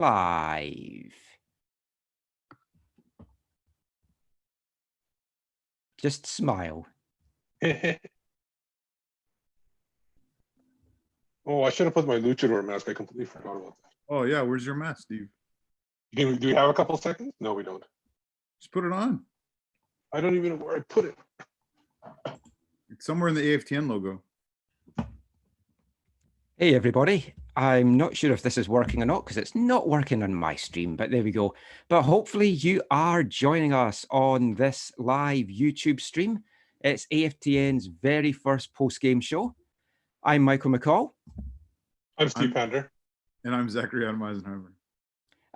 Live. Just smile. Oh, I should have put my luchador mask. I completely forgot about that. Oh yeah, where's your mask, Steve? Do we have a couple seconds? No, we don't. Just put it on. I don't even know where I put it. It's somewhere in the AFTN logo. Hey everybody, I'm not sure if this is working or not because it's not working on my stream, but there we go. But hopefully you are joining us on this live YouTube stream. It's AFTN's very first post-game show. I'm Michael McCall. I'm Steve Pander. And I'm Zachary Adam Eisenhower.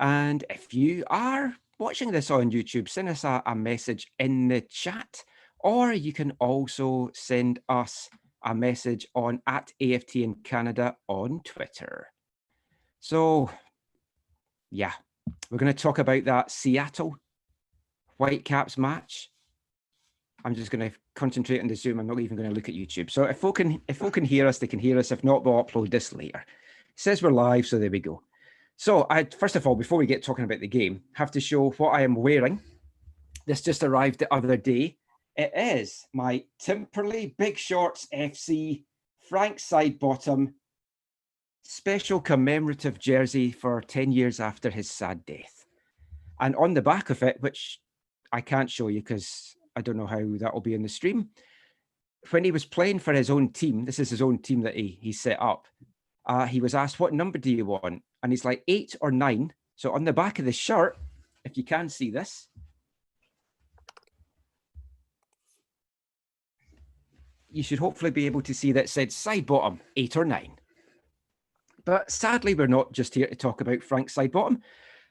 And if you are watching this on YouTube, send us a message in the chat, or you can also send us a message on @AFTN Canada on Twitter. So, yeah, we're going to talk about that Seattle Whitecaps match. I'm just going to concentrate on the Zoom. I'm not even going to look at YouTube. So if folk can hear us, they can hear us. If not, we'll upload this later. It says we're live, so there we go. So first of all, before we get talking about the game, have to show what I am wearing. This just arrived the other day. It is my Timperley Big Shorts FC Frank side bottom special commemorative jersey for 10 years after his sad death. And on the back of it, which I can't show you because I don't know how that will be in the stream, when he was playing for his own team, this is his own team that he set up, he was asked, what number do you want? And he's like 8 or 9. So on the back of the shirt, if you can see this, you should hopefully be able to see that said side bottom 8 or 9. But sadly, we're not just here to talk about Frank's side bottom.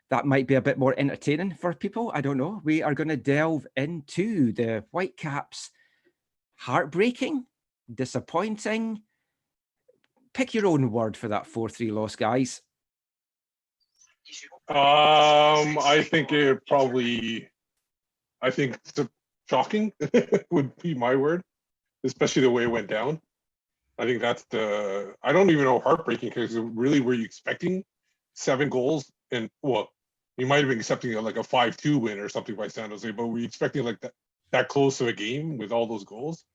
That might be a bit more entertaining for people. I don't know. We are going to delve into the Whitecaps' heartbreaking, disappointing. Pick your own word for that 4-3 loss, guys. I think shocking would be my word, especially the way it went down. I think that's I don't even know, heartbreaking, because really, were you expecting 7 goals? And well, you might have been accepting like a 5-2 win or something by San Jose, but were you expecting like that close of a game with all those goals?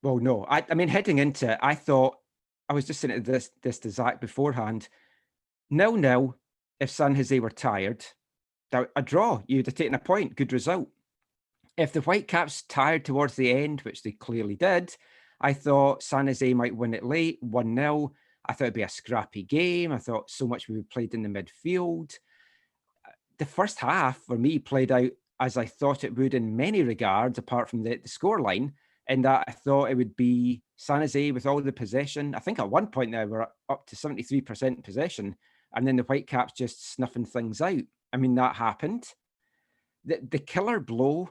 Well, no. I mean, heading into it, I thought, I was just saying this to Zach beforehand, 0-0, if San Jose were tired, a draw, you'd have taken a point, good result. If the Whitecaps tired towards the end, which they clearly did, I thought San Jose might win it late, 1-0. I thought it'd be a scrappy game. I thought so much we played in the midfield. The first half, for me, played out as I thought it would in many regards, apart from the scoreline, in that I thought it would be San Jose with all the possession. I think at one point they were up to 73% possession, and then the Whitecaps just snuffing things out. I mean, that happened. The killer blow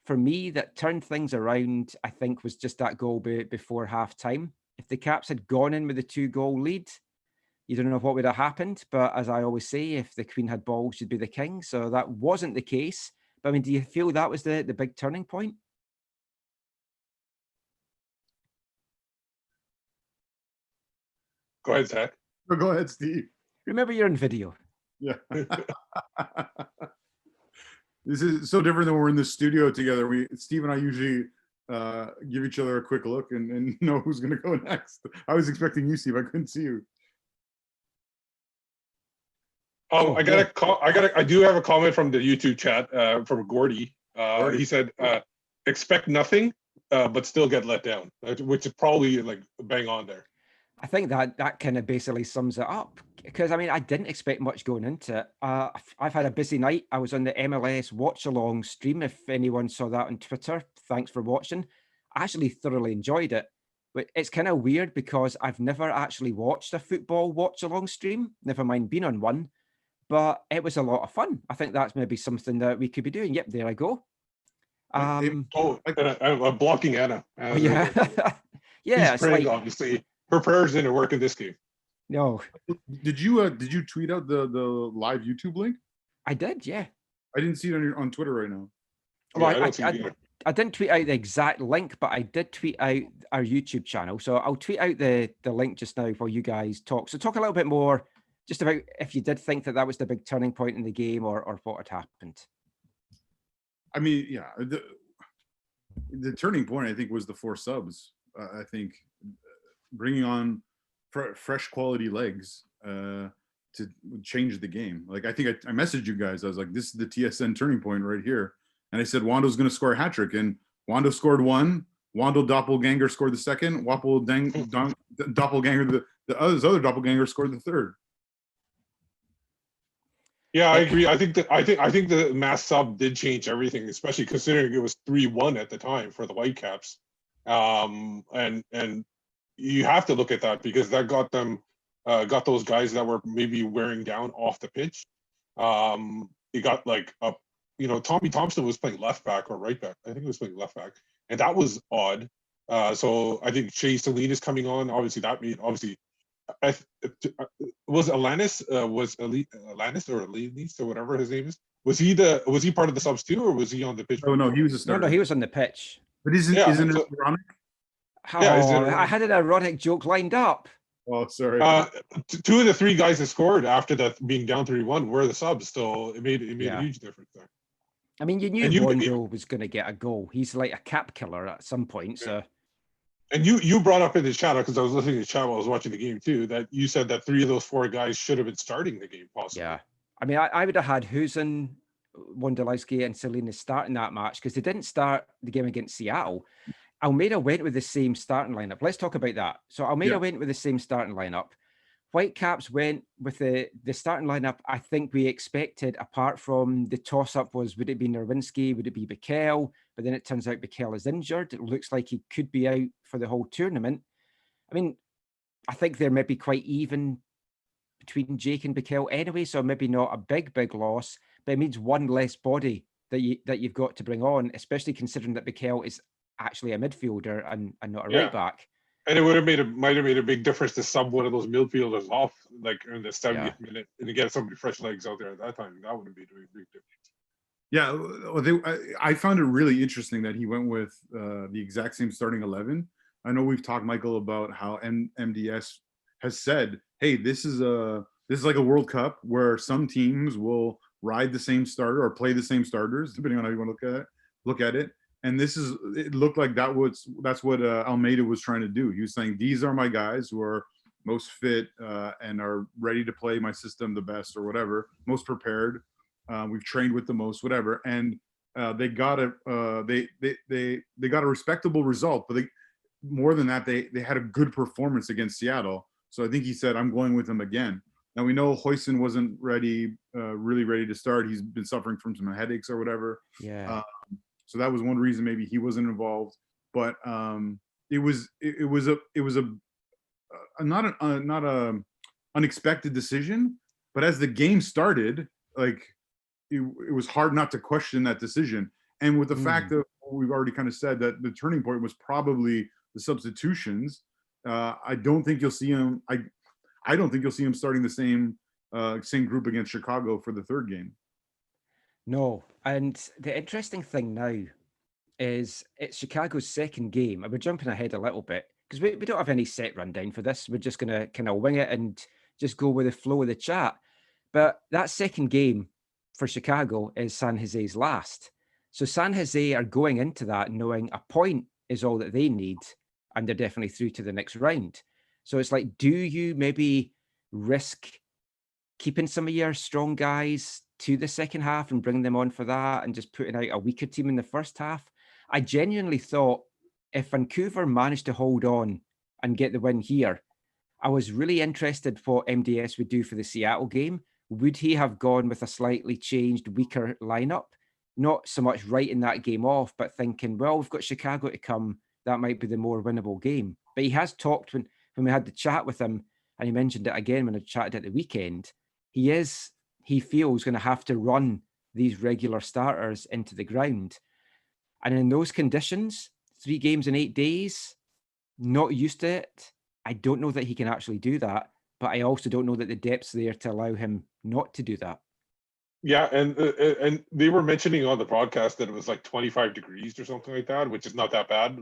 for me that turned things around, I think, was just that goal before halftime. If the Caps had gone in with a 2-goal lead, you don't know what would have happened. But as I always say, if the Queen had balls, she'd be the king. So that wasn't the case. But I mean, do you feel that was the big turning point? Go ahead, Zach. Go ahead, Steve. Remember, you're in video. Yeah. This is so different than when we're in the studio together. Steve and I usually give each other a quick look and know who's going to go next. I was expecting you, Steve. I couldn't see you. Oh, I do have a comment from the YouTube chat from Gordy. He said, expect nothing, but still get let down, which is probably like bang on there. I think that kind of basically sums it up, because I mean, I didn't expect much going into it. I've had a busy night. I was on the MLS watch along stream. If anyone saw that on Twitter, thanks for watching. I actually thoroughly enjoyed it, but it's kind of weird because I've never actually watched a football watch along stream, never mind being on one, but it was a lot of fun. I think that's maybe something that we could be doing. Yep, there I go. I'm blocking Anna. Yeah. Yeah, he's praying, like, obviously. Her prayers didn't work in this game. No. Did you tweet out the live YouTube link? I did, yeah. I didn't see it on Twitter right now. Well, I didn't tweet out the exact link, but I did tweet out our YouTube channel. So I'll tweet out the link just now while you guys talk. So talk a little bit more just about if you did think that was the big turning point in the game, or what had happened. I mean, yeah, the turning point I think was the 4 subs. I think bringing on fresh quality legs to change the game. Like I think I messaged you guys. I was like, this is the TSN turning point right here. And I said Wando's going to score a hat trick, and Wando scored one. Wando Doppelganger scored the second. Doppelganger, the other Doppelganger scored the third. Yeah, I agree. I think the mass sub did change everything, especially considering it was 3-1 at the time for the Whitecaps. And you have to look at that because that got them got those guys that were maybe wearing down off the pitch. It got like Tommy Thompson was playing left back or right back. I think he was playing left back, and that was odd. So I think Shea Celine is coming on. Obviously, that made was Alanis Alanis or Alanis or whatever his name is. Was he part of the subs too, or was he on the pitch? Oh no, he was a starter. No, he was on the pitch. But isn't it ironic? I had an ironic joke lined up. Oh, sorry. 2 of the 3 guys that scored after that being down 3-1 were the subs, so it made a huge difference there. I mean, you knew Wando was going to get a goal. He's like a cap killer at some point. So, and you brought up in the chat, because I was listening to the chat while I was watching the game too, that you said that 3 of those 4 guys should have been starting the game possibly. Yeah, I mean, I would have had Husen, Wondolowski, and Salinas starting that match because they didn't start the game against Seattle. Almeida went with the same starting lineup. Let's talk about that. So Almeida went with the same starting lineup. Whitecaps went with the starting lineup I think we expected, apart from the toss-up was, would it be Nerwinski, would it be Bikel? But then it turns out Bikel is injured. It looks like he could be out for the whole tournament. I mean, I think they're maybe quite even between Jake and Bikel anyway, so maybe not a big loss, but it means one less body that you've got to bring on, especially considering that Bikel is actually a midfielder and not a right back. And it might have made a big difference to sub one of those midfielders off, like in the 70th minute, and to get somebody fresh legs out there at that time. That would have made a big difference. Yeah, I found it really interesting that he went with the exact same starting 11. I know we've talked, Michael, about how MDS has said, "Hey, this is like a World Cup where some teams will ride the same starter or play the same starters, depending on how you want to look at it." And it looked like that's what Almeida was trying to do. He was saying, these are my guys who are most fit and are ready to play my system the best or whatever, most prepared. We've trained with the most, whatever. And they got a respectable result, but more than that, they had a good performance against Seattle. So I think he said, I'm going with them again. Now we know Huijsen wasn't really ready to start. He's been suffering from some headaches or whatever. Yeah. So that was one reason maybe he wasn't involved, but it was not a unexpected decision. But as the game started, like it was hard not to question that decision. And with the fact that we've already kind of said that the turning point was probably the substitutions, I don't think you'll see him. I don't think you'll see him starting the same group against Chicago for the third game. No, and the interesting thing now is it's Chicago's second game, and we're jumping ahead a little bit because we don't have any set rundown for this. We're just going to kind of wing it and just go with the flow of the chat. But that second game for Chicago is San Jose's last. So San Jose are going into that knowing a point is all that they need, and they're definitely through to the next round. So it's like, do you maybe risk keeping some of your strong guys to the second half and bring them on for that and just putting out a weaker team in the first half? I genuinely thought if Vancouver managed to hold on and get the win here, I was really interested what MDS would do for the Seattle game. Would he have gone with a slightly changed, weaker lineup? Not so much writing that game off, but thinking, well, we've got Chicago to come. That might be the more winnable game. But he has talked when we had the chat with him, and he mentioned it again when I chatted at the weekend. He feels going to have to run these regular starters into the ground. And in those conditions, 3 games in 8 days, not used to it. I don't know that he can actually do that, but I also don't know that the depth's there to allow him not to do that. Yeah, and they were mentioning on the podcast that it was like 25 degrees or something like that, which is not that bad,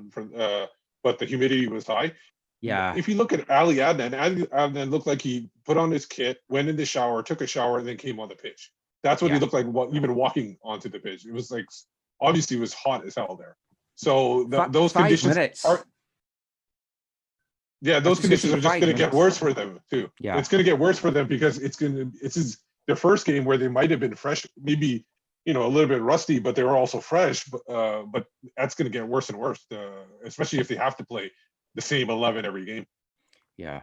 but the humidity was high. Yeah. If you look at Ali Adnan, Ali Adnan looked like he put on his kit, went in the shower, took a shower, and then came on the pitch. That's what he Yeah. looked like even walking onto the pitch. It was like, obviously it was hot as hell there. So those 5 conditions minutes. are, yeah, those conditions are just going to get worse for them too. Yeah. It's going to get worse for them because it's their first game where they might have been fresh, maybe, a little bit rusty, but they were also fresh. But that's going to get worse and worse, especially if they have to play the same 11 every game. Yeah.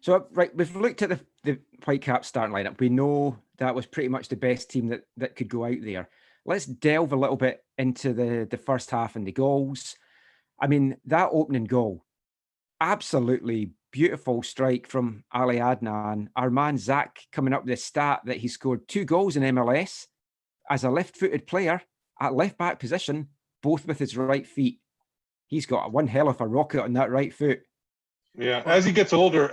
So, right, we've looked at the Whitecaps starting lineup. We know that was pretty much the best team that could go out there. Let's delve a little bit into the first half and the goals. I mean, that opening goal, absolutely beautiful strike from Ali Adnan. Our man Zach coming up with the stat that he scored 2 goals in MLS as a left-footed player at left-back position, both with his right feet. He's got one hell of a rocket on that right foot. Yeah, as he gets older,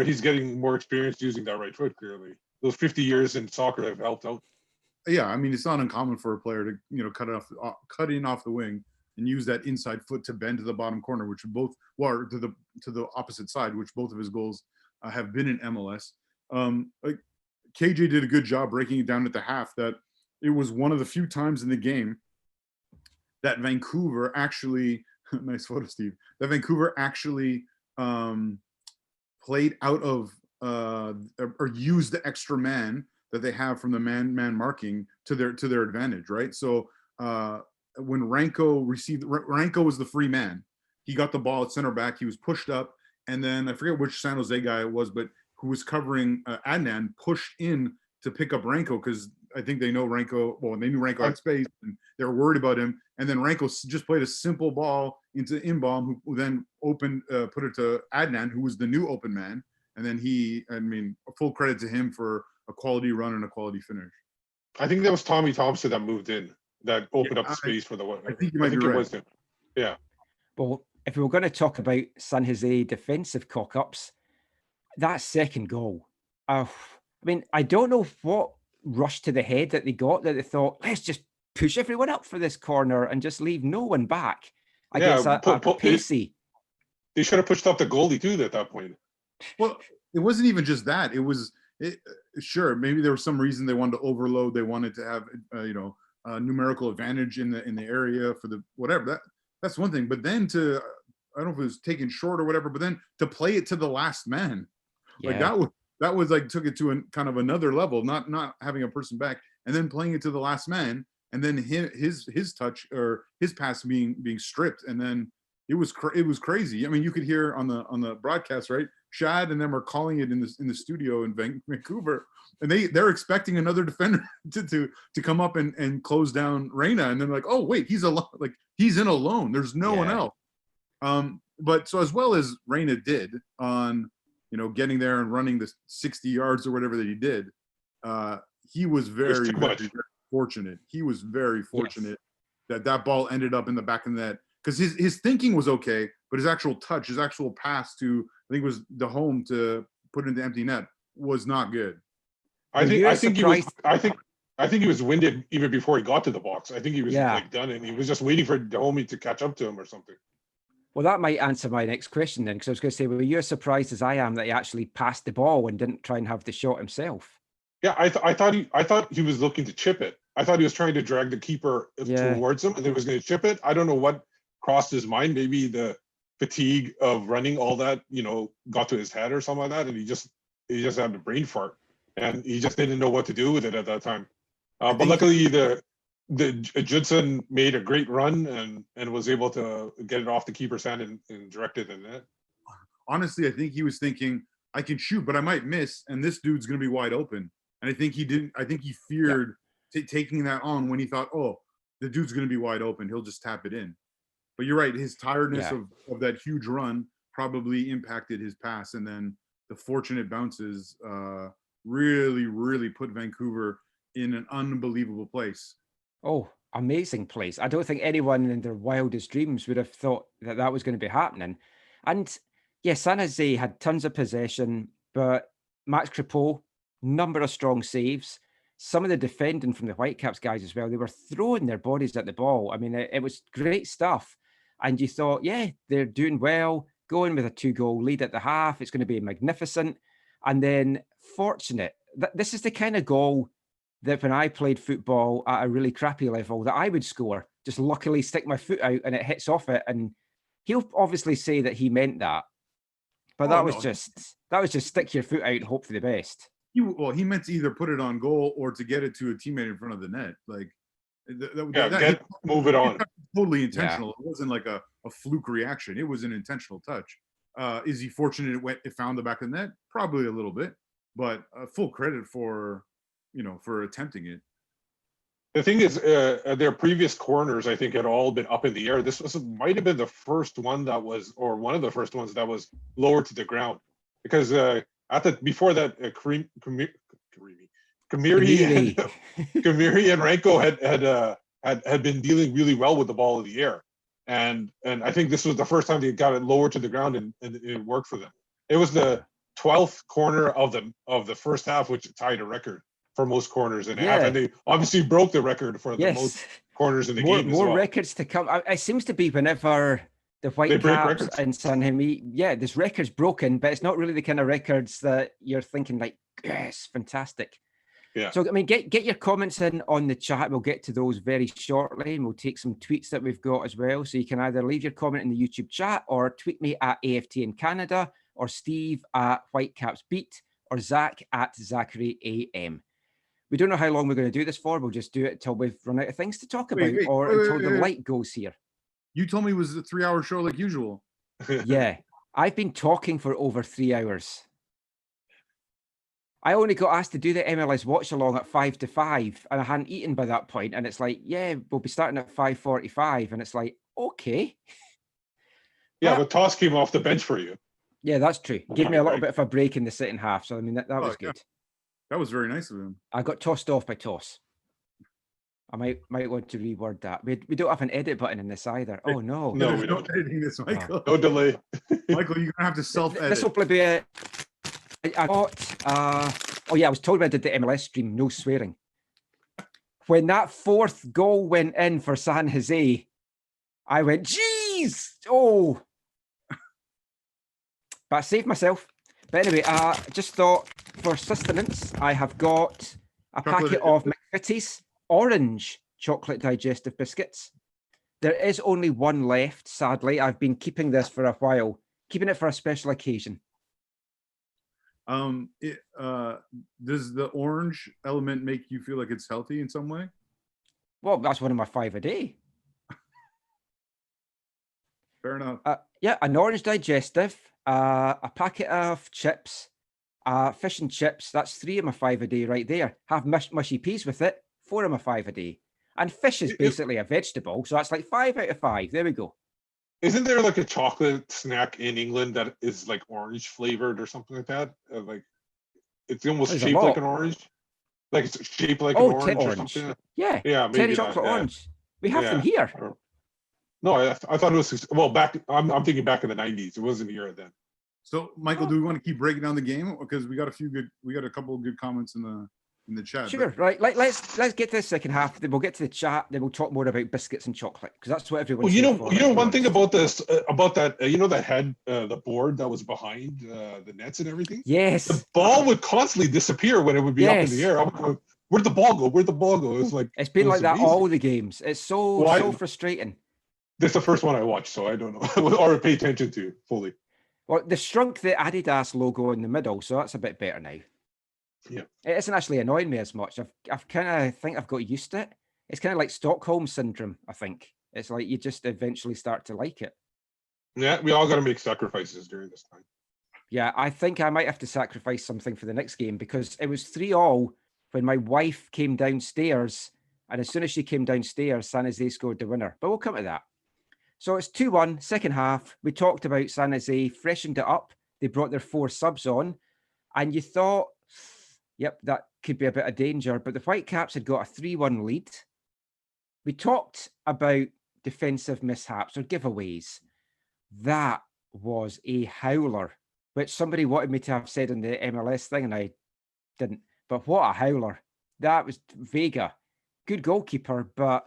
he's getting more experience using that right foot. Clearly, those 50 years in soccer have helped out. Yeah, I mean, it's not uncommon for a player to cut in off the wing and use that inside foot to bend to the bottom corner, which both to the opposite side, which both of his goals have been in MLS. Like KJ did a good job breaking it down at the half. That it was one of the few times in the game that Vancouver actually nice photo, Steve. That Vancouver actually played out of or used the extra man that they have from the man marking to their advantage, right? So when Ranko was the free man. He got the ball at center back. He was pushed up, and then I forget which San Jose guy it was, but who was covering Adnan pushed in to pick up Ranko because I think they know Ranko. Well, they knew Ranko had space, and they were worried about him. And then Ranko just played a simple ball into Inbaum, who then put it to Adnan, who was the new open man. And then full credit to him for a quality run and a quality finish. I think that was Tommy Thompson that moved in, that opened up the space for the one. I think you might be right. It was him. Yeah. Well, if we were going to talk about San Jose defensive cock-ups, that second goal, I mean, I don't know what rush to the head that they got, that they thought, let's just push everyone up for this corner and just leave no one back against a pacey. They should have pushed up the goalie too at that point. Well, it wasn't even just that. Sure, maybe there was some reason they wanted to overload. They wanted to have a numerical advantage in the area for the whatever. That's one thing. But then I don't know if it was taken short or whatever, but then to play it to the last man, like that was like took it to a kind of another level, not having a person back and then playing it to the last man, and then his touch or his pass being stripped, and then it was crazy. I mean, you could hear on the broadcast, right? Shad and them are calling it in the studio in Vancouver, and they're expecting another defender to come up and close down Reyna, and then like, oh wait, he's alone, like he's in alone. There's no one else. But so as well as Reyna did on getting there and running the 60 yards or whatever that he did, he was very, very fortunate. He was very fortunate that ball ended up in the back of the net, because his thinking was okay, but his actual touch, his actual pass to, I think it was the home to put into empty net, was not good. I think he was winded even before he got to the box. I think he was like done, and he was just waiting for the homie to catch up to him or something. Well, that might answer my next question then, because I was going to say, well, you're surprised as I am that he actually passed the ball and didn't try and have the shot himself. Yeah, I thought he was looking to chip it. I thought he was trying to drag the keeper towards him, and he was going to chip it. I don't know what crossed his mind. Maybe the fatigue of running all that, got to his head or something like that, and he just had a brain fart, and he just didn't know what to do with it at that time. But luckily, the Judson made a great run and was able to get it off the keeper's hand and direct it in net. Honestly, I think he was thinking, I can shoot, but I might miss, and this dude's going to be wide open. And I think he didn't. I think he feared taking that on when he thought, oh, the dude's going to be wide open. He'll just tap it in. But you're right. His tiredness of that huge run probably impacted his pass, and then the fortunate bounces really, really put Vancouver in an unbelievable place. Oh, amazing place. I don't think anyone in their wildest dreams would have thought that was going to be happening. And yes, San Jose had tons of possession, but Max Crepeau, number of strong saves. Some of the defending from the Whitecaps guys as well, they were throwing their bodies at the ball. I mean, it was great stuff. And you thought, they're doing well. going with a 2-goal lead at the half. It's going to be magnificent. And then fortunate. This is the kind of goal that when I played football at a really crappy level that I would score. Just luckily stick my foot out and it hits off it. And he'll obviously say that he meant that. But that was just stick your foot out and hope for the best. He meant to either put it on goal or to get it to a teammate in front of the net. Like, move it on. Totally intentional. Yeah. It wasn't like a fluke reaction. It was an intentional touch. Is he fortunate it found the back of the net? Probably a little bit, but full credit for attempting it. The thing is, their previous corners, I think, had all been up in the air. This might have been the first one that was, or one of the first ones that was lower to the ground, because before that, Kamiri and Ranko had been dealing really well with the ball in the air, and I think this was the first time they got it lower to the ground and it worked for them. It was the 12th corner of the first half, which tied a record for most corners in half, and they obviously broke the record for the most corners in the game. More records to come. It seems to be whenever the Whitecaps and Sanhemi, this record's broken, but it's not really the kind of records that you're thinking like, yes, fantastic. Yeah. So I mean, get your comments in on the chat. We'll get to those very shortly, and we'll take some tweets that we've got as well. So you can either leave your comment in the YouTube chat or tweet me at AFTN Canada, or Steve at Whitecaps Beat, or Zach at Zachary AM. We don't know how long we're going to do this for. We'll just do it until we've run out of things to talk about, until the light goes here. You told me it was a 3-hour show like usual. Yeah, I've been talking for over 3 hours. I only got asked to do the MLS watch along at 5 to 5, and I hadn't eaten by that point. And it's like, yeah, we'll be starting at 5:45, and it's like, okay. Yeah, but Toss came off the bench for you. Yeah, that's true. Gave me a little bit of a break in the second half. So I mean, that was good. Yeah. That was very nice of him. I got tossed off by Toss. I might want to reword that. We don't have an edit button in this either. Oh no. No, we don't. Editing this, Michael. No delay. Michael, you're gonna have to self-edit. This will be a. I got. I was told when I did the MLS stream, no swearing. When that 4th goal went in for San Jose, I went, "Jeez!" Oh, but I saved myself. But anyway, just thought for sustenance, I have got a packet of McVitie's orange chocolate digestive biscuits. There is only one left, sadly. I've been keeping this for a while, keeping it for a special occasion. Does the orange element make you feel like it's healthy in some way? Well, that's one of my 5 a day. Fair enough. An orange digestive, a packet of chips, fish and chips. That's 3 of my 5 a day right there. Have mushy peas with it. 4 of my 5 a day. And fish is basically a vegetable, so that's like 5 out of 5. There we go. Isn't there like a chocolate snack in England that is like orange flavored or something like that? Like it's almost shaped like an orange. Like it's shaped like an orange or something. Yeah. Yeah, maybe Terry chocolate orange. We have them here. No, I thought it was back. I'm thinking back in the 90s. It wasn't here then. So, Michael, do we want to keep breaking down the game because we got a couple of good comments in the chat. Sure, right. Let's get to the second half. Then we'll get to the chat. Then we'll talk more about biscuits and chocolate because that's what everyone. Well, one thing about this, about that, that had the board that was behind the nets and everything. Yes. The ball would constantly disappear when it would be up in the air. Where'd the ball go? Where'd the ball go? It was like it's been like that all the games. It's so frustrating. This is the first one I watched, so I don't know or pay attention to fully. Well, they shrunk the Adidas logo in the middle, so that's a bit better now. Yeah, it isn't actually annoying me as much. I've kind of think I've got used to it. It's kind of like Stockholm syndrome. I think it's like you just eventually start to like it. Yeah, we all got to make sacrifices during this time. Yeah, I think I might have to sacrifice something for the next game because it was 3-3 when my wife came downstairs, and as soon as she came downstairs, San Jose scored the winner. But we'll come to that. So it's 2-1, second half. We talked about San Jose, freshened it up. They brought their 4 subs on, and you thought, yep, that could be a bit of danger. But the Whitecaps had got a 3-1 lead. We talked about defensive mishaps or giveaways. That was a howler, which somebody wanted me to have said in the MLS thing, and I didn't. But what a howler. That was Vega. Good goalkeeper, but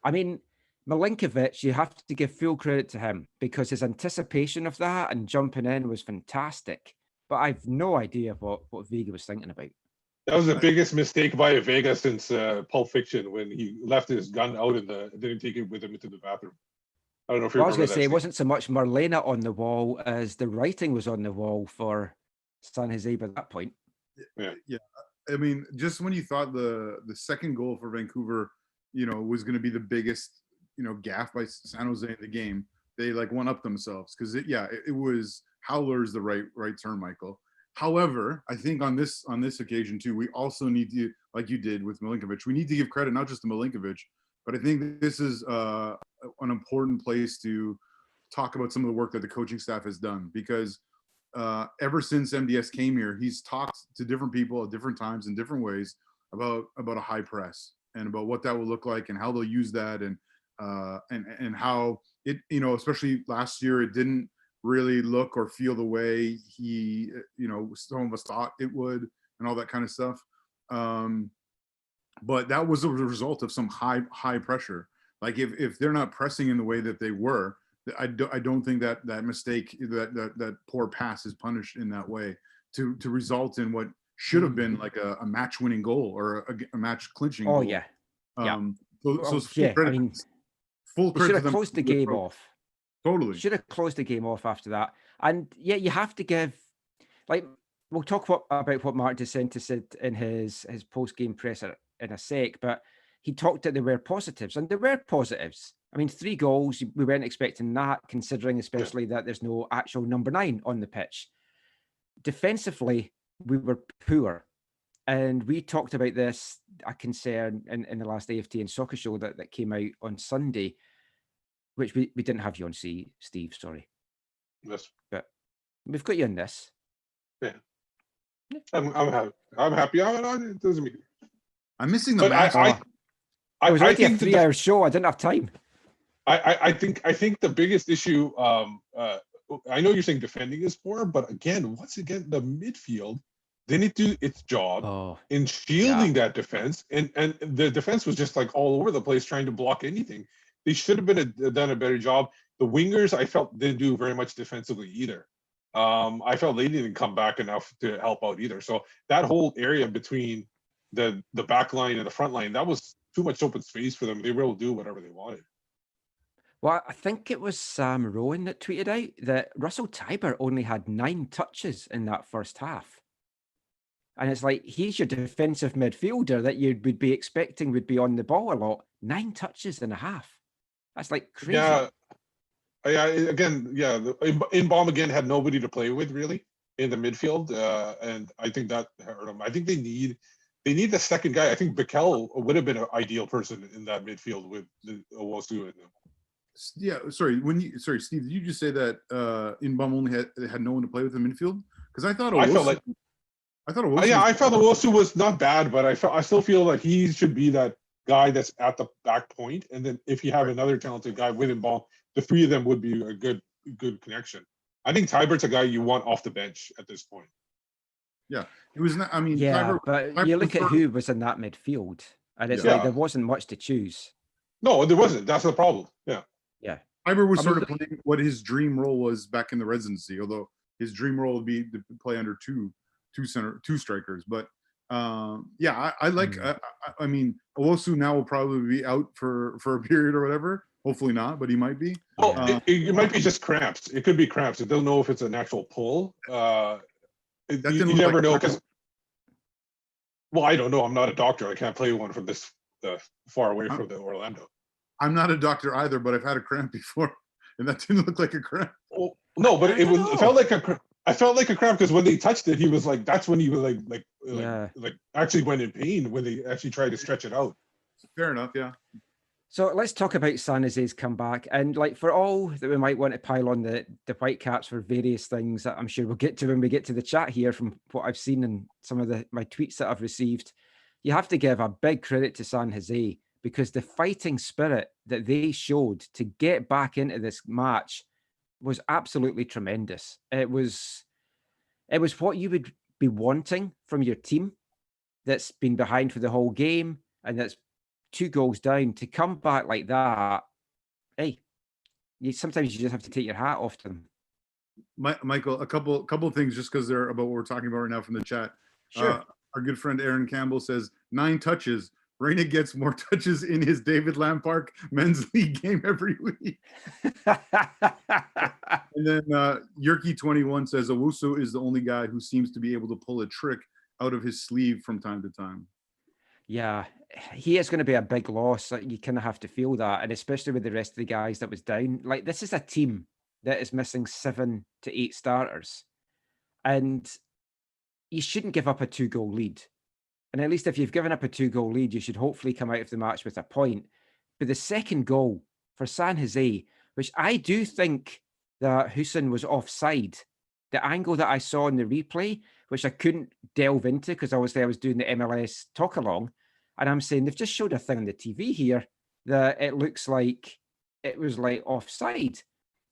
I mean, Milinkovic, you have to give full credit to him because his anticipation of that and jumping in was fantastic. But I've no idea what Vega was thinking about. That was the biggest mistake by Vega since Pulp Fiction, when he left his gun out didn't take it with him into the bathroom. I don't know if you Well, I was remember going to say, it wasn't so much Marlena on the wall as the writing was on the wall for San Jose by that point. Yeah. I mean, just when you thought the second goal for Vancouver, was going to be the biggest, gaffe by San Jose in the game, they like one up themselves because it was howler is the right term, Michael. However, I think on this occasion too, we also need to, like you did with Milinkovic, we need to give credit not just to Milinkovic, but I think this is an important place to talk about some of the work that the coaching staff has done, because ever since MDS came here, he's talked to different people at different times in different ways about a high press and about what that will look like and how they'll use that, and how it, especially last year, it didn't really look or feel the way he, some of us thought it would, and all that kind of stuff. But that was a result of some high pressure. Like if they're not pressing in the way that they were, I don't think that mistake, that poor pass is punished in that way to result in what should have been like a match-winning goal or a match-clinching goal. Yeah. So Yeah, I mean, full credit should to have them. closed the game off. Totally. Should have closed the game off after that. And yeah, you have to give, like, we'll talk about what Mark DeSantis said in his post-game presser in a sec, but he talked that there were positives, and there were positives. I mean, 3 goals, we weren't expecting that, considering especially that there's no actual number 9 on the pitch. Defensively, we were poor. And we talked about this, a concern in the last AFTN soccer show that came out on Sunday, which we didn't have you on, Steve, sorry. Yes. But we've got you on this. Yeah. I'm happy. I'm happy. It doesn't mean. I'm missing the But match. I was already a think 3-hour show. I didn't have time. I think the biggest issue. I know you're saying defending is poor, but once again, the midfield didn't do its job in shielding that defense, and the defense was just like all over the place trying to block anything. They should have done a better job. The wingers, I felt, didn't do very much defensively either. I felt they didn't come back enough to help out either. So that whole area between the back line and the front line, that was too much open space for them. They were able to do whatever they wanted. Well, I think it was Sam Rowan that tweeted out that Russell Tiber only had 9 touches in that first half. And it's like, he's your defensive midfielder that you would be expecting would be on the ball a lot. 9 touches and a half. That's like crazy. Yeah. Inbaum again had nobody to play with really in the midfield, and I think that hurt him. I think they need the second guy. I think Bikel would have been an ideal person in that midfield with Owosu in them. Yeah, sorry, Steve, did you just say that Inbaum only had no one to play with in the midfield? Because I thought Owosu, I felt Owosu was not bad, but I still feel like he should be that guy that's at the back point, and then if you have another talented guy with Inbaum, the 3 of them would be a good connection. I think Tybert's a guy you want off the bench at this point. Yeah, it was not. I mean, yeah, but you look at who was in that midfield, and it's like there wasn't much to choose. No, there wasn't. That's the problem. Yeah. Tyber was sort of playing what his dream role was back in the residency, although his dream role would be to play under two strikers. But I like. I mean, Owosu now will probably be out for a period or whatever. Hopefully not, but he might be. Well, it might be just cramps. It could be cramps. It doesn't know if it's an actual pull. You never know because. Well, I don't know. I'm not a doctor. I can't play one from this far away from the Orlando. I'm not a doctor either, but I've had a cramp before, and that didn't look like a cramp. Oh, no, but it felt like a cramp. I felt like a cramp because when they touched it, he was like, that's when he was like actually went in pain when they actually tried to stretch it out. Fair enough, yeah. So let's talk about San Jose's comeback. And like, for all that we might want to pile on the Whitecaps for various things that I'm sure we'll get to when we get to the chat here, from what I've seen and some of my tweets that I've received, you have to give a big credit to San Jose, because the fighting spirit that they showed to get back into this match was absolutely tremendous. It was what you would be wanting from your team that's been behind for the whole game and that's 2 goals down. To come back like that hey, sometimes you just have to take your hat off to them. Michael, a couple of things just because they're about what we're talking about right now from the chat. Sure. Our good friend Aaron Campbell says 9 touches. Reina gets more touches in his David Lampark men's league game every week. And then Yerky21 says Owusu is the only guy who seems to be able to pull a trick out of his sleeve from time to time. Yeah, he is going to be a big loss. You kind of have to feel that, and especially with the rest of the guys that was down. Like, this is a team that is missing 7 to 8 starters, and you shouldn't give up a 2-goal lead. And at least if you've given up a 2-goal lead, you should hopefully come out of the match with a point. But the second goal for San Jose, which I do think that Hussein was offside, the angle that I saw in the replay, which I couldn't delve into because obviously I was doing the MLS talk along, and I'm saying they've just showed a thing on the TV here that it looks like it was like offside.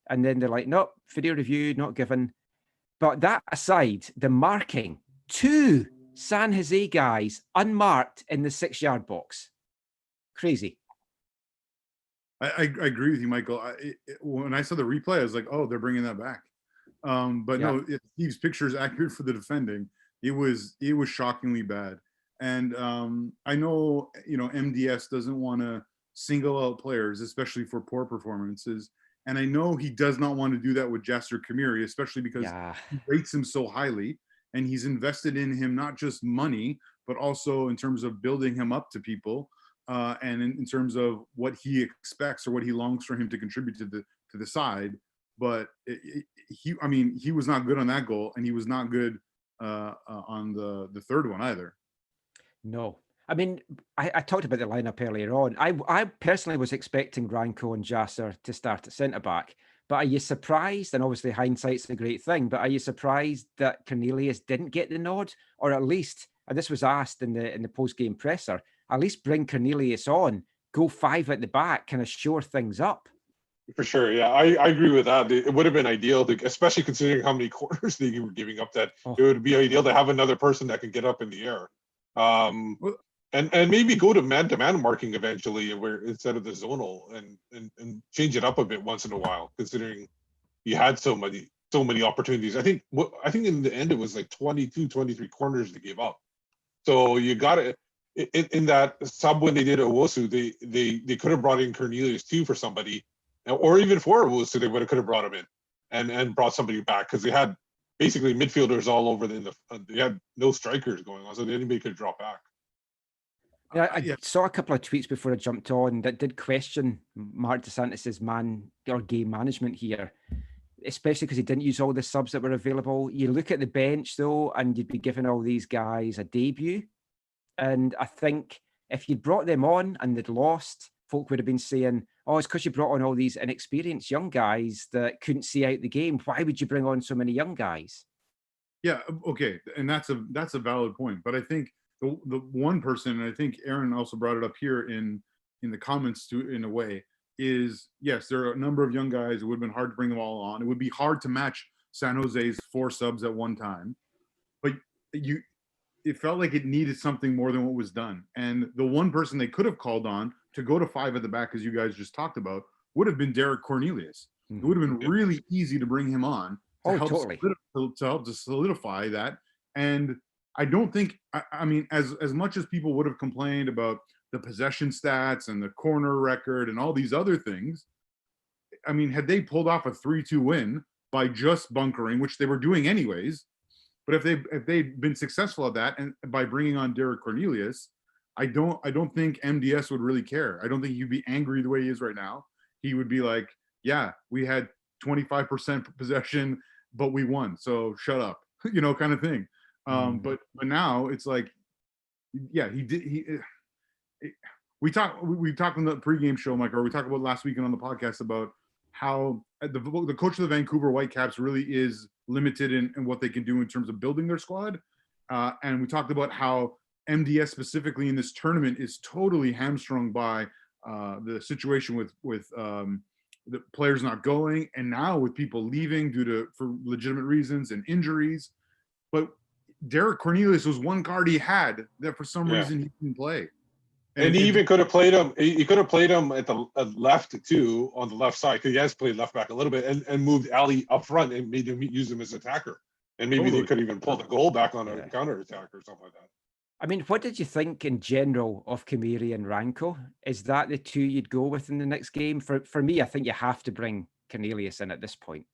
And then they're like, nope, video review, not given. But that aside, the marking, 2 San Jose guys unmarked in the 6-yard box. Crazy. I agree with you, Michael. When I saw the replay, I was like, oh, they're bringing that back. But Yeah. no, Steve's picture is accurate for the defending. It was shockingly bad. And I know, MDS doesn't want to single out players, especially for poor performances. And I know he does not want to do that with Jasser Kamiri, especially because he rates him so highly. And he's invested in him, not just money, but also in terms of building him up to people. And in terms of what he expects or what he longs for him to contribute to the side. But he was not good on that goal, and he was not good on the third one either. No. I mean, I talked about the lineup earlier on. I personally was expecting Ranko and Jasser to start at centre-back. But are you surprised? And obviously hindsight's a great thing, but are you surprised that Cornelius didn't get the nod? Or at least, and this was asked in the post-game presser, at least bring Cornelius on, go 5 at the back, kind of shore things up. For sure, yeah, I agree with that. It would have been ideal, especially considering how many corners they were giving up, that it would be ideal to have another person that can get up in the air. And maybe go to man-to-man marking eventually, where instead of the zonal, and change it up a bit once in a while, considering you had so many opportunities. I think in the end it was like 22, 23 corners they gave up. So you got it in that sub when they did Owusu, they could have brought in Cornelius too for somebody, or even for Owusu they could have brought him in and brought somebody back, because they had basically midfielders all over they had no strikers going on, so anybody could drop back. Yeah, I saw a couple of tweets before I jumped on that did question Mark DeSantis's game management here, especially because he didn't use all the subs that were available. You look at the bench though, and you'd be giving all these guys a debut. And I think if you'd brought them on and they'd lost, folk would have been saying, oh, it's because you brought on all these inexperienced young guys that couldn't see out the game. Why would you bring on so many young guys? Yeah, okay. And that's a valid point. But I think the one person, and I think Aaron also brought it up here in the comments too, in a way, is yes, there are a number of young guys. It would have been hard to bring them all on. It would be hard to match San Jose's 4 subs at one time. But it felt like it needed something more than what was done. And the one person they could have called on to go to 5 at the back, as you guys just talked about, would have been Derek Cornelius. It would have been really easy to bring him on to help solidify that. And I don't think, I mean, as much as people would have complained about the possession stats and the corner record and all these other things, I mean, had they pulled off a 3-2 win by just bunkering, which they were doing anyways, but if they'd been successful at that and by bringing on Derek Cornelius, I don't think MDS would really care. I don't think he'd be angry the way he is right now. He would be like, yeah, we had 25% possession, but we won, so shut up, kind of thing. But now it's like, yeah, we talked on the pregame show, Mike, or we talked about last weekend on the podcast about how the coach of the Vancouver Whitecaps really is limited in what they can do in terms of building their squad. And we talked about how MDS specifically in this tournament is totally hamstrung by the situation with the players not going, and now with people leaving for legitimate reasons and injuries. But Derek Cornelius was one card he had that for some reason he didn't play. And he even could have played him. He could have played him at the left too, on the left side, because he has played left back a little bit, and moved Ali up front and made him use him as attacker. And maybe they could even pull the goal back on a counter attack or something like that. I mean, what did you think in general of Kamiri and Ranko? Is that the two you'd go with in the next game? For me, I think you have to bring Cornelius in at this point.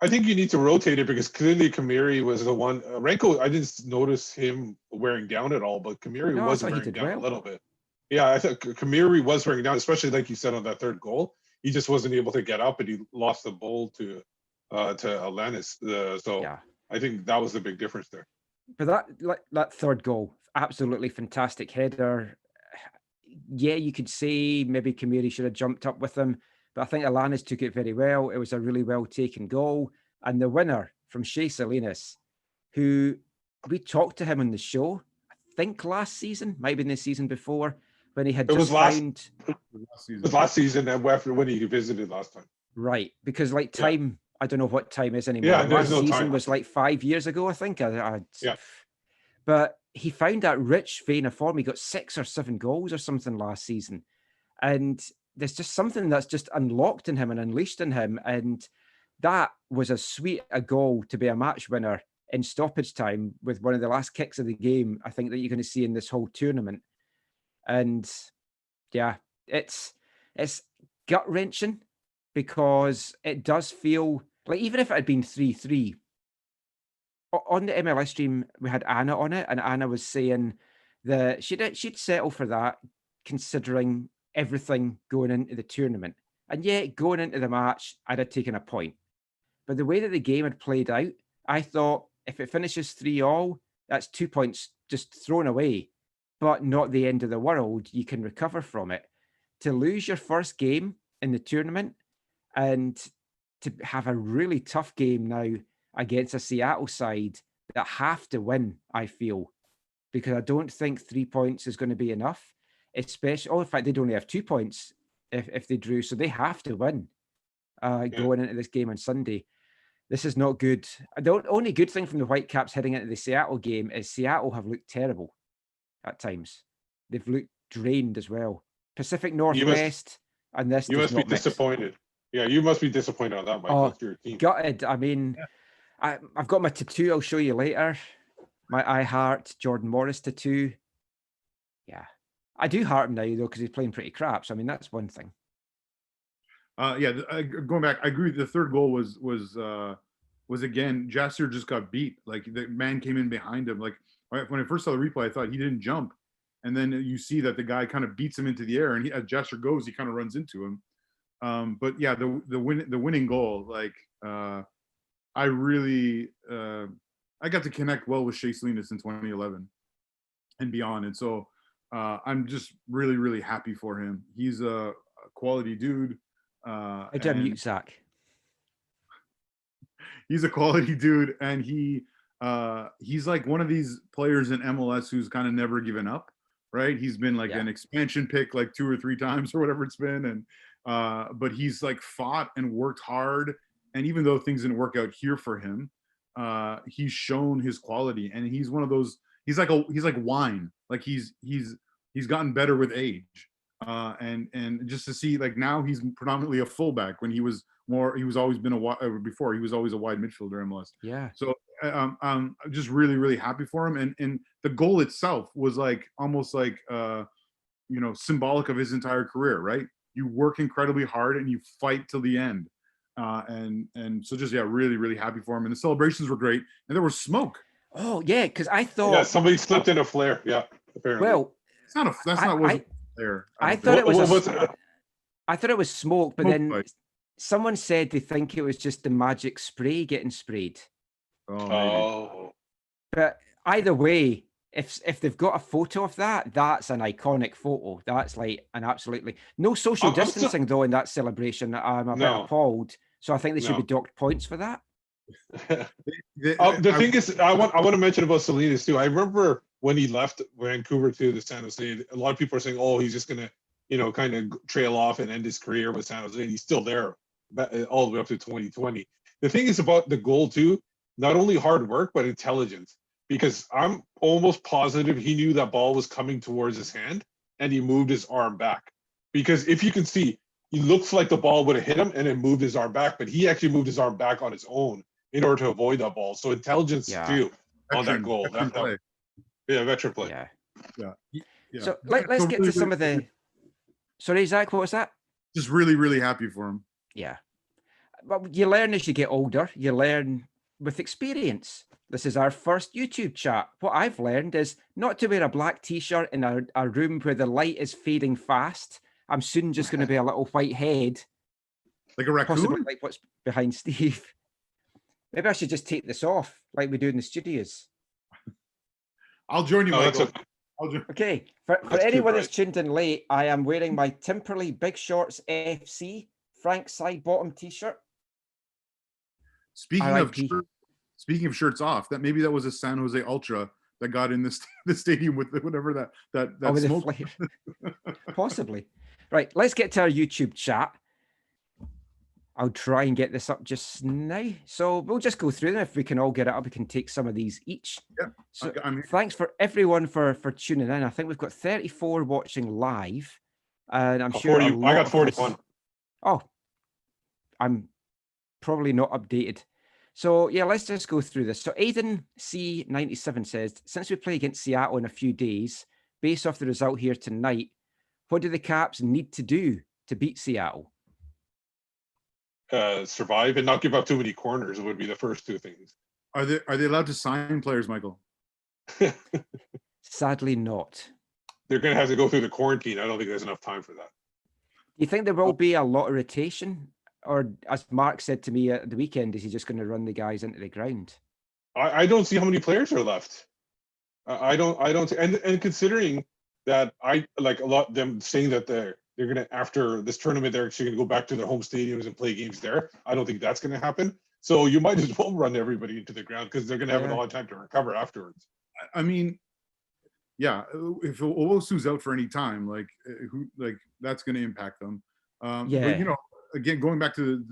I think you need to rotate it because clearly Kamiri was the one. Ranko, I didn't notice him wearing down at all, but Kamiri was wearing down a little bit. Yeah, I thought Kamiri was wearing down, especially like you said on that third goal. He just wasn't able to get up, and he lost the ball to Alanis. I think that was the big difference there. But that third goal, absolutely fantastic header. Yeah, you could say maybe Kamiri should have jumped up with him, but I think Alanis took it very well. It was a really well taken goal. And the winner from Shea Salinas, who we talked to him on the show, I think last season, might have been the season before, when he had It was last season when he visited last time. Right, because like time, I don't know what time is anymore. Yeah, last season was like 5 years ago, I think. But he found that rich vein of form. He got 6 or 7 goals or something last season. And there's just something that's just unlocked in him and unleashed in him. And that was as sweet a goal to be a match winner in stoppage time with one of the last kicks of the game, I think, that you're going to see in this whole tournament. And yeah, it's gut-wrenching because it does feel like, even if it had been 3-3, on the MLS stream, we had Anna on it, and Anna was saying that she'd settle for that, considering everything going into the tournament. And yet, going into the match, I'd have taken a point. But the way that the game had played out, I thought if it finishes 3-3, that's 2 points just thrown away, but not the end of the world. You can recover from it. To lose your first game in the tournament and to have a really tough game now against a Seattle side that have to win, I feel, because I don't think 3 points is going to be enough. Especially, in fact, they'd only have 2 points if they drew, so they have to win going into this game on Sunday. This is not good. The only good thing from the Whitecaps heading into the Seattle game is Seattle have looked terrible at times. They've looked drained as well. Pacific Northwest, and this you must be disappointed. Yeah, you must be disappointed on that, Michael. It's your team. Gutted. I mean, I've got my tattoo. I'll show you later. My I Heart Jordan Morris tattoo. Yeah, I do heart him now though because he's playing pretty crap. So I mean, that's one thing. Going back, I agree. The third goal was again, Jasser just got beat. Like the man came in behind him. Like when I first saw the replay, I thought he didn't jump, and then you see that the guy kind of beats him into the air, and as Jasser goes, he kind of runs into him. But yeah, the winning goal, like I really I got to connect well with Shea Salinas in 2011 and beyond, and so I'm just really, really happy for him. He's a quality dude. I did mute Zach. He's a quality dude, and he's like one of these players in MLS who's kind of never given up, right? He's been like an expansion pick like 2 or 3 times or whatever it's been, and but he's like fought and worked hard, and even though things didn't work out here for him, he's shown his quality, and he's one of those. He's like wine, like he's gotten better with age. And just to see, like, now he's predominantly a fullback when he was always been a wide midfielder MLS. Yeah. So I'm just really, really happy for him. And the goal itself was like almost like symbolic of his entire career, right? You work incredibly hard and you fight till the end. And so just really, really happy for him. And the celebrations were great. And there was smoke. Oh yeah, because I thought somebody slipped in a flare. Yeah, apparently. Well, there. I thought it was smoke, but then someone said they think it was just the magic spray getting sprayed. Oh. But either way, if they've got a photo of that, that's an iconic photo. That's like an absolutely no social distancing though in that celebration. I'm a bit appalled. So I think they should be docked points for that. The thing is, I want to mention about Salinas too. I remember when he left Vancouver to the San Jose, a lot of people are saying, "Oh, he's just gonna, kind of trail off and end his career with San Jose." And he's still there, all the way up to 2020. The thing is about the goal too, not only hard work but intelligence. Because I'm almost positive he knew that ball was coming towards his hand, and he moved his arm back. Because if you can see, he looks like the ball would have hit him and then moved his arm back, but he actually moved his arm back on his own in order to avoid that ball. So intelligence too on that goal. Veteran play. Veteran play. Yeah. So let's get to some of the. Sorry, Zach, what was that? Just really, really happy for him. Yeah. But you learn as you get older. You learn with experience. This is our first YouTube chat. What I've learned is not to wear a black t-shirt in a room where the light is fading fast. I'm soon just going to be a little white head. Like a raccoon? Possibly like what's behind Steve. Maybe I should just take this off like we do in the studios. I'll join you, Michael. Okay. For anyone that's tuned in late, I am wearing my Timperley Big Shorts FC Frank side bottom t-shirt. Speaking of shirts off, maybe that was a San Jose Ultra that got in the stadium with whatever that smoke. Possibly. Right, let's get to our YouTube chat. I'll try and get this up just now. So we'll just go through them. If we can all get it up, we can take some of these each. Yeah. So thanks for everyone for tuning in. I think we've got 34 watching live. And I'm sure I got 41. Oh, I'm probably not updated. So yeah, let's just go through this. So Aiden C97 says, since we play against Seattle in a few days, based off the result here tonight, what do the Caps need to do to beat Seattle? Survive and not give up too many corners would be the first two things. Are they allowed to sign players, Michael? Sadly not. They're going to have to go through the quarantine. I don't think there's enough time for that. Do you think there will be a lot of rotation? Or as Mark said to me at the weekend, is he just going to run the guys into the ground? I don't see how many players are left. I don't and considering that I like a lot of them saying that they're going to, after this tournament, they're actually going to go back to their home stadiums and play games there. I don't think that's going to happen. So you might as well run everybody into the ground because they're going to have a lot of time to recover afterwards. I mean, yeah, if Owusu's out for any time, that's going to impact them. But, you know, again, going back to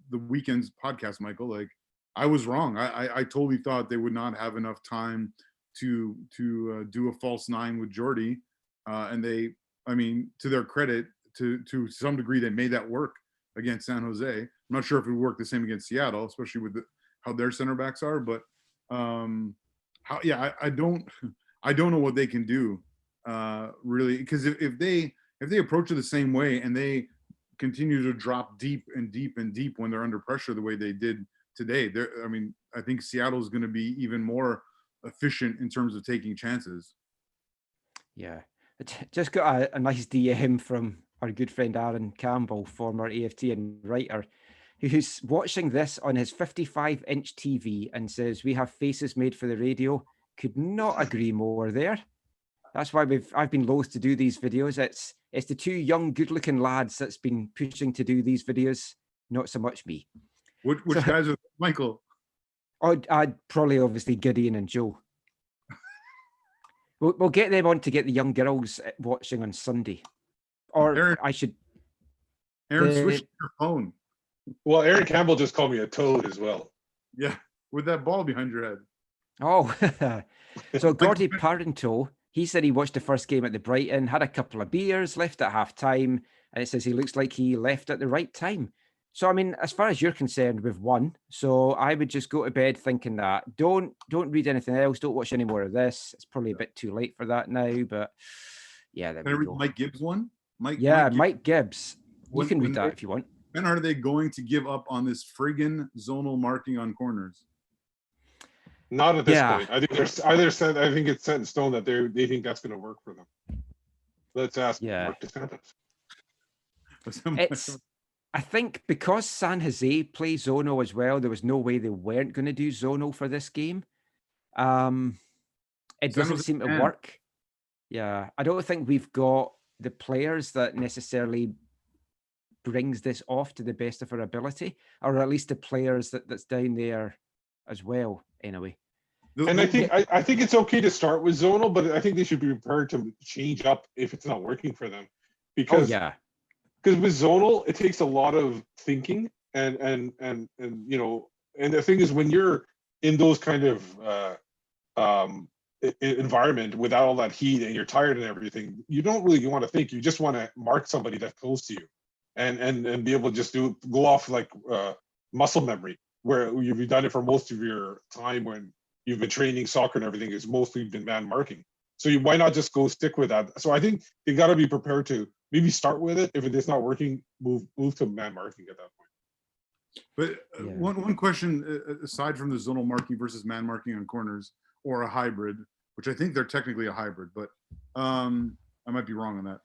the weekend's podcast, Michael, like I was wrong. I totally thought they would not have enough time to do a false nine with Jordy, and they, I mean, to their credit, to some degree, they made that work against San Jose. I'm not sure if it would work the same against Seattle, especially with how their center backs are. But I don't know what they can do really, because if they approach it the same way and they continue to drop deep and deep and deep when they're under pressure the way they did today, I think Seattle is going to be even more efficient in terms of taking chances. Yeah. Just got a nice DM from our good friend Aaron Campbell, former AFTN writer, who's watching this on his 55-inch TV and says, "We have faces made for the radio." Could not agree more there. That's why I've been loath to do these videos. It's the two young, good-looking lads that's been pushing to do these videos, not so much me. Which guys are Michael? I'd probably obviously Gideon and Joe. We'll get them on to get the young girls watching on Sunday. Or Aaron, switch your phone. Well, Aaron Campbell just called me a toad as well. Yeah, with that ball behind your head. Oh, so Gordy Parenteau, he said he watched the first game at the Brighton, had a couple of beers, left at half-time, and it says he looks like he left at the right time. So, I mean, as far as you're concerned, we've won. So I would just go to bed thinking that. Don't read anything else. Don't watch any more of this. It's probably a bit too late for that now, but yeah, there we go. Mike Gibbs one? Mike Gibbs. You can read that if you want. When are they going to give up on this friggin' zonal marking on corners? Not at this point. I think I think it's set in stone that they think that's going to work for them. Let's ask Mark DeSantis. I think because San Jose plays zonal as well, there was no way they weren't going to do zonal for this game. It doesn't seem to work. Yeah, I don't think we've got the players that necessarily brings this off to the best of our ability, or at least the players that's down there as well. Anyway, and I think it's okay to start with zonal, but I think they should be prepared to change up if it's not working for them, because because with zonal it takes a lot of thinking and you know, and the thing is when you're in those kind of environment without all that heat and you're tired and everything, you don't really want to think. You just want to mark somebody that's close to you, and be able to just go off like muscle memory, where you've done it for most of your time when you've been training soccer and everything. It's mostly been man marking. So why not just go stick with that? So I think you got to be prepared to maybe start with it. If it is not working, move to man marking at that point. But one question aside from the zonal marking versus man marking on corners, or a hybrid, which I think they're technically a hybrid, but I might be wrong on that.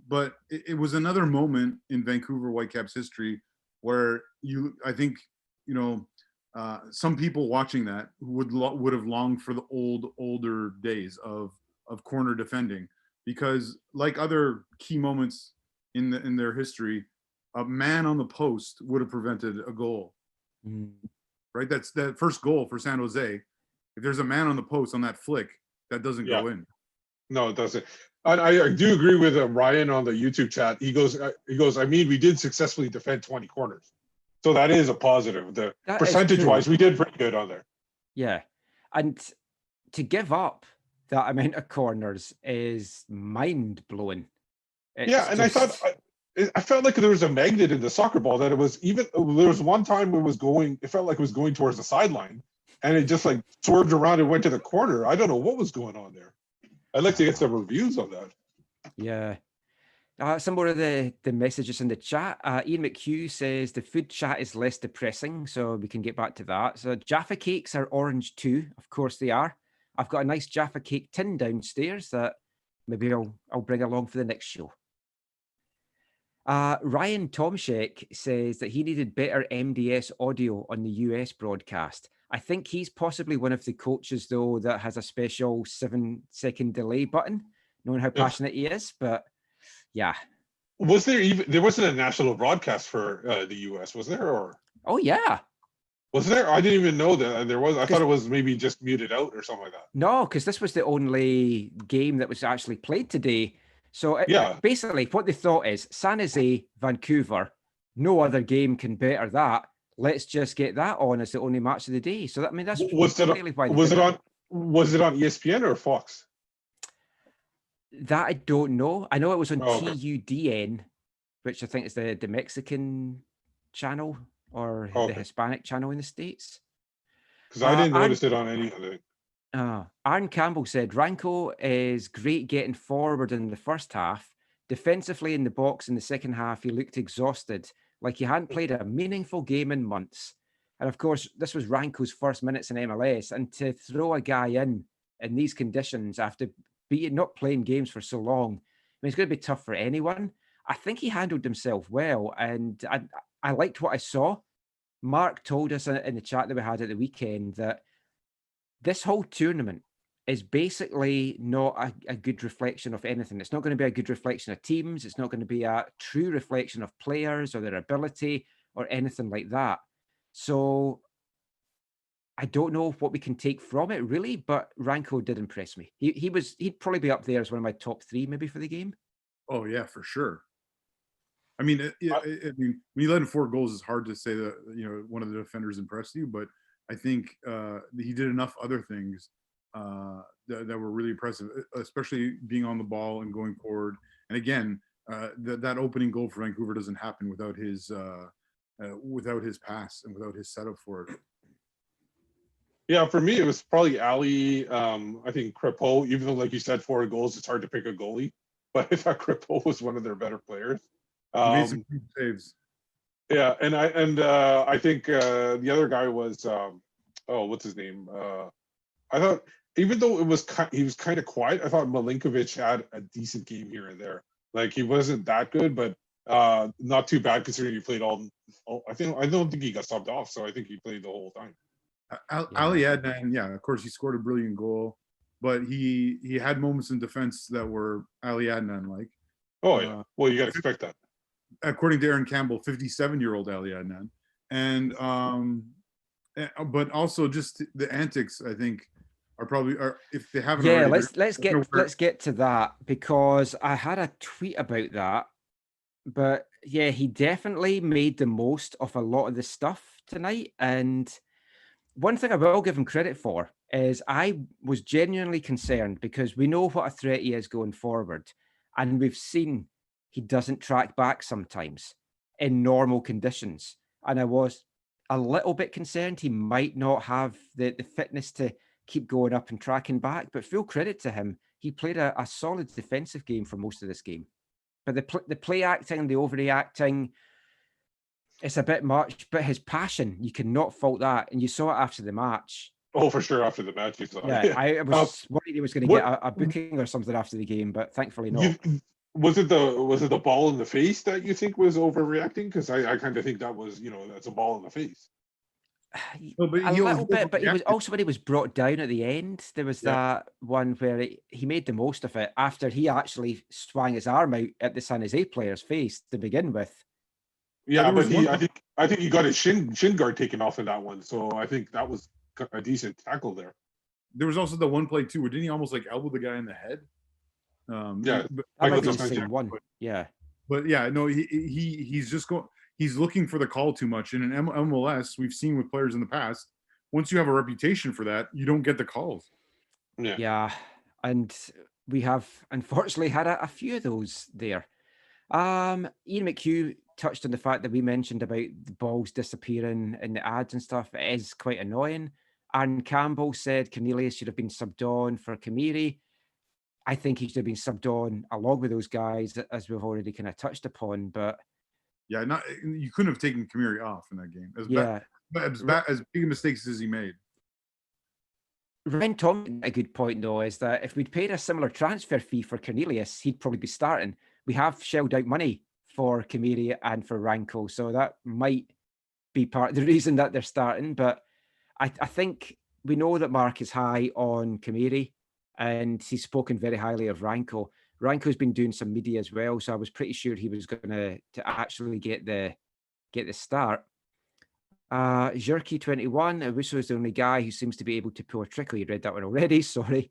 But it was another moment in Vancouver Whitecaps history where I think, some people watching that would have longed for the older days of corner defending, because like other key moments in their history, a man on the post would have prevented a goal. Right? That's the first goal for San Jose. If there's a man on the post on that flick, that doesn't go in. No, it doesn't. I do agree with Ryan on the YouTube chat. He goes, I mean, we did successfully defend 20 corners. So that is a positive. The percentage-wise, we did pretty good on there. Yeah. And to give up that amount of corners is mind-blowing. And I felt like there was a magnet in the soccer ball that there was one time it felt like it was going towards the sideline, and it just like swerved around and went to the corner. I don't know what was going on there. I'd like to get some reviews on that. Yeah. Some more of the messages in the chat. Ian McHugh says the food chat is less depressing, so we can get back to that. So Jaffa cakes are orange too. Of course they are. I've got a nice Jaffa cake tin downstairs that maybe I'll bring along for the next show. Ryan Tomshek says that he needed better MDS audio on the US broadcast. I think he's possibly one of the coaches, though, that has a special 7-second delay button, knowing how passionate he is. But yeah. Was there wasn't a national broadcast for the US, was there? Or oh yeah. Was there? I didn't even know that there was. I thought it was maybe just muted out or something like that. No, because this was the only game that was actually played today. So basically what they thought is San Jose, Vancouver, no other game can better that. Let's just get that on as the only match of the day. So that, I mean, that's really why. Was it on ESPN or Fox? That I don't know. I know it was on TUDN, which I think is the Mexican channel or the Hispanic channel in the States. Because I didn't notice it on any of it. Aaron Campbell said, Ranko is great getting forward in the first half. Defensively in the box in the second half, he looked exhausted, like he hadn't played a meaningful game in months. And of course, this was Ranko's first minutes in MLS. And to throw a guy in these conditions after not playing games for so long, I mean, it's going to be tough for anyone. I think he handled himself well. And I liked what I saw. Mark told us in the chat that we had at the weekend that this whole tournament is basically not a good reflection of anything. It's not going to be a good reflection of teams. It's not going to be a true reflection of players or their ability or anything like that. So I don't know what we can take from it, really, but Ranko did impress me. He'd probably be up there as one of my top 3 maybe for the game. Oh, yeah, for sure. I mean, when you let in 4 goals, it's hard to say that, one of the defenders impressed you, but I think he did enough other things that were really impressive, especially being on the ball and going forward. And again, that opening goal for Vancouver doesn't happen without his pass and without his setup for it. Yeah, for me, it was probably Ali. I think Crepeau, even though, like you said, 4 goals, it's hard to pick a goalie. But I thought Crepeau was one of their better players. He made some good saves. Yeah, and I think the other guy was what's his name? I thought even though he was kind of quiet, I thought Milinkovic had a decent game here and there. Like he wasn't that good, but not too bad considering he played all. I don't think he got subbed off, so I think he played the whole time. Ali Adnan, yeah, of course he scored a brilliant goal, but he had moments in defense that were Ali Adnan like. Oh yeah, well you got to expect that. According to Aaron Campbell, 57-year-old Ali Adnan, and but also just the antics, I think, are if they haven't. Yeah, already, let's get to that, because I had a tweet about that. But yeah, he definitely made the most of a lot of the stuff tonight. And one thing I will give him credit for is I was genuinely concerned because we know what a threat he is going forward. And we've seen he doesn't track back sometimes in normal conditions. And I was a little bit concerned he might not have the fitness to keep going up and tracking back. But full credit to him, he played a solid defensive game for most of this game. But the play acting, the overreacting, it's a bit much. But his passion, you cannot fault that. And you saw it after the match. Oh, for sure. After the match, you saw. Yeah, I was worried he was going to get a booking or something after the game, but thankfully not. Was it the ball in the face that you think was overreacting? Because I kind of think that was, that's a ball in the face. A little bit, but he was also, when he was brought down at the end, there was that one where he made the most of it after he actually swung his arm out at the San Jose player's face to begin with. Yeah, but I think he got his shin guard taken off in that one, so I think that was a decent tackle there. There was also the one play too, where didn't he almost like elbow the guy in the head? Yeah, that might be the same one. Yeah, but yeah, no, he's just going. He's looking for the call too much. In an MLS, we've seen with players in the past, once you have a reputation for that, you don't get the calls. Yeah, and we have unfortunately had a few of those there. Ian McHugh touched on the fact that we mentioned about the balls disappearing in the ads and stuff. It is quite annoying. Aaron Campbell said Cornelius should have been subbed on for Kamiri. I think he should have been subbed on along with those guys, as we've already kind of touched upon. But yeah, you couldn't have taken Kamiri off in that game. As big mistakes as he made. Ryan Thompson, a good point though, is that if we'd paid a similar transfer fee for Cornelius, he'd probably be starting. We have shelled out money for Kamiri and for Ranko, so that might be part of the reason that they're starting. But I think we know that Mark is high on Kamiri, and he's spoken very highly of Ranko. Ranko's been doing some media as well, so I was pretty sure he was going to actually get the start. Jerky21, Owusu is the only guy who seems to be able to pull a trick. You read that one already, sorry.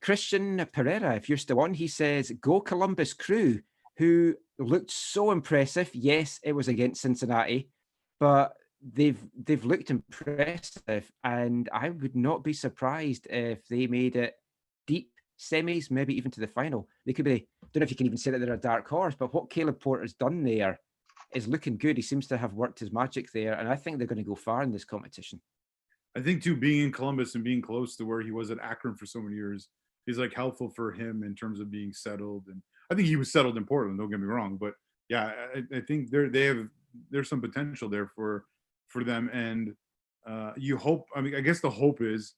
Christian Pereira, if you're still on, he says, go Columbus Crew, who looked so impressive. Yes, it was against Cincinnati, but they've looked impressive, and I would not be surprised if they made it deep semis, maybe even to the final. They could be, don't know if you can even say that they're a dark horse, but what Caleb Porter's done there is looking good. He seems to have worked his magic there, and I think they're going to go far in this competition. I think too, being in Columbus and being close to where he was at Akron for so many years is like helpful for him in terms of being settled. And I think he was settled in Portland, don't get me wrong, but yeah, I think there's some potential there for them. And you hope, I mean, I guess the hope is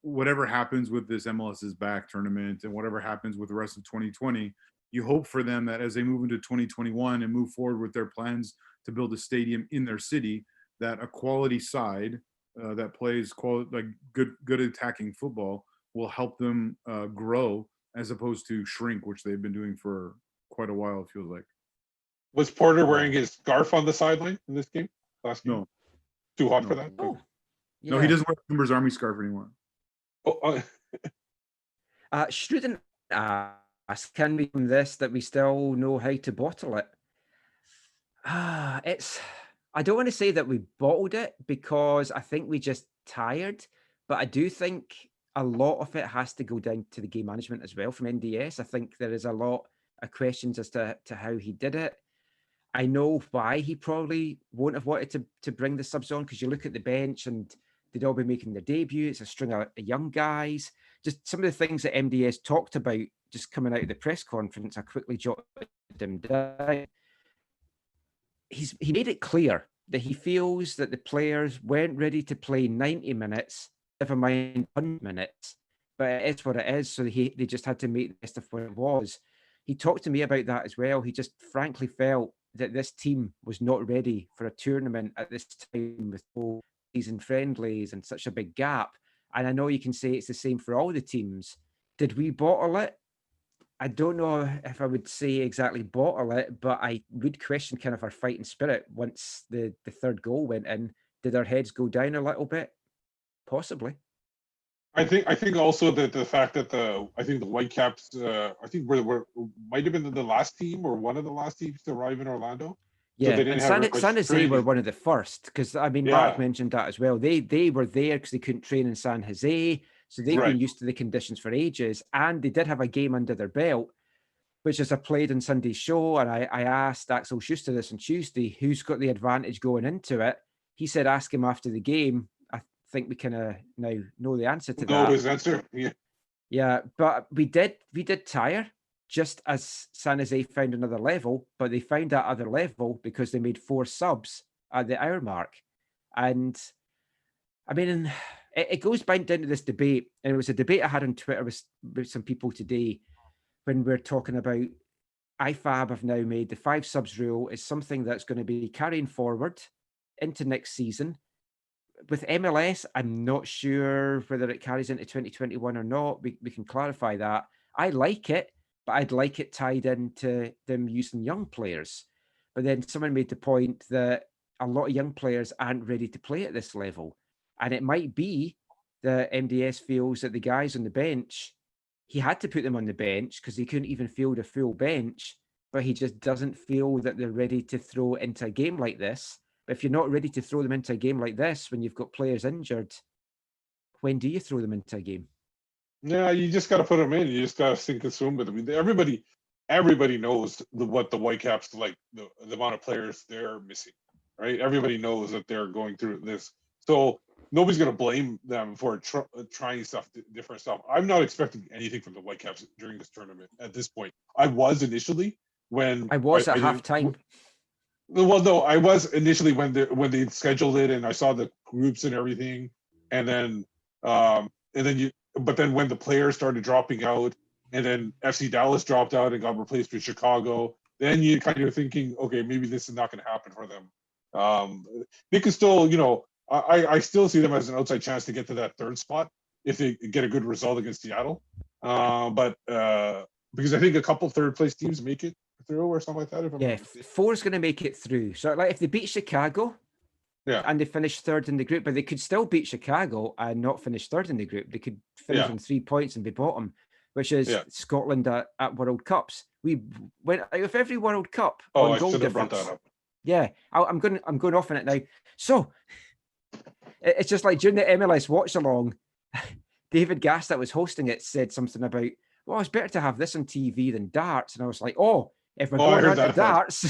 whatever happens with this MLS is Back tournament and whatever happens with the rest of 2020, you hope for them that as they move into 2021 and move forward with their plans to build a stadium in their city, that a quality side that plays good attacking football will help them grow as opposed to shrink, which they've been doing for quite a while, it feels like. Was Porter wearing his scarf on the sideline in this game? Last game? No. Too hot for that? Oh, yeah. No, he doesn't wear Timbers Army scarf anymore. Oh, Struden asks, can we from this that we still know how to bottle it? I don't want to say that we bottled it because I think we just tired, but I do think a lot of it has to go down to the game management as well from NDS. I think there is a lot of questions as to how he did it. I know why he probably won't have wanted to bring the subs on, because you look at the bench and they'd all be making their debut. It's a string of young guys. Just some of the things that MDS talked about just coming out of the press conference, I quickly jotted them down. He made it clear that he feels that the players weren't ready to play 90 minutes, never mind 100 minutes, but it's what it is. So they just had to make the best of what it was. He talked to me about that as well. He just frankly felt that this team was not ready for a tournament at this time with all season friendlies and such a big gap. And I know you can say it's the same for all the teams. Did we bottle it? I don't know if I would say exactly bottle it, but I would question kind of our fighting spirit once the third goal went in. Did our heads go down a little bit? Possibly. I think also that the fact that the Whitecaps I think we're might have been the last team or one of the last teams to arrive in Orlando. So Yeah, they and didn't have very much San Jose were training. one of the first because I mean, Yeah. Mark mentioned that as well. They were there because they couldn't train in San Jose, so they've Right. been used to the conditions for ages, and they did have a game under their belt, which is I played on Sunday's show, and I asked Axel Schuster this on Tuesday, who's got the advantage going into it. He said, ask him after the game. I think we kind of now know the answer to Know that. his answer. Yeah. Yeah, but we did tire just as San Jose found another level, but they found that other level because they made 4 subs at the hour mark. And I mean, it goes back down to this debate, and it was a debate I had on Twitter with some people today when we're talking about IFAB have now made the 5 subs rule is something that's going to be carrying forward into next season. With MLS, I'm not sure whether it carries into 2021 or not. We can clarify that. I like it, but I'd like it tied into them using young players. But then someone made the point that a lot of young players aren't ready to play at this level. And it might be that MDS feels that the guys on the bench, he had to put them on the bench because he couldn't even field a full bench, but he just doesn't feel that they're ready to throw into a game like this. But if you're not ready to throw them into a game like this, when you've got players injured, when do you throw them into a game? Yeah, you just got to put them in. You just got to sink and swim with them. Everybody knows what the Whitecaps like, the amount of players they're missing, right? Everybody knows that they're going through this. So nobody's going to blame them for trying stuff, different stuff. I'm not expecting anything from the Whitecaps during this tournament at this point. I was initially when I was at halftime. Well, no, I was initially when they scheduled it and I saw the groups and everything, and then but then when the players started dropping out, and then FC Dallas dropped out and got replaced with Chicago, then you kind of thinking, okay, maybe this is not going to happen for them. They can still, I still see them as an outside chance to get to that 3rd spot if they get a good result against Seattle. But because I think a couple 3rd place teams make it through or something like that. If I'm Yeah, 4 is going to make it through. So, like, if they beat Chicago, yeah, and they finish 3rd in the group, but they could still beat Chicago and not finish 3rd in the group. They could finish on 3 points and be bottom, which is Scotland at World Cups. We went out of every World Cup on goal difference. Brought that up. Yeah, I'm going off on it now. So it's just like during the MLS watch along, David Gass that was hosting it said something about, well, it's better to have this on TV than darts. And I was like, oh, if we're going on to darts.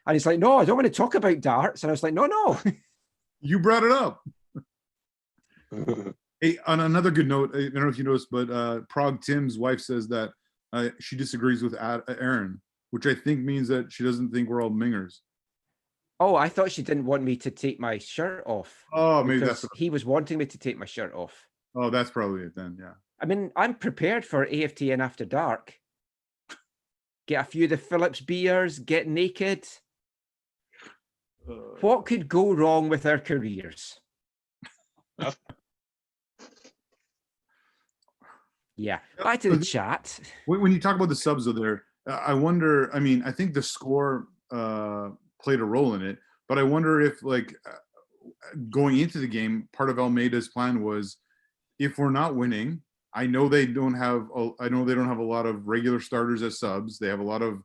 And he's like, no, I don't want to talk about darts. And I was like, no. You brought it up. Hey, on another good note, I don't know if you noticed, but Prague Tim's wife says that she disagrees with Aaron, which I think means that she doesn't think we're all mingers. Oh, I thought she didn't want me to take my shirt off. Oh, maybe that's he was wanting me to take my shirt off. Oh, that's probably it then, yeah. I mean, I'm prepared for AFTN After Dark. Get a few of the Phillips beers, get naked. What could go wrong with our careers? Yeah, back to the chat. When you talk about the subs there, I wonder, I mean, I think the score played a role in it, but I wonder if, like, going into the game, part of Almeida's plan was, if we're not winning, I know they don't have a lot of regular starters as subs. They have a lot of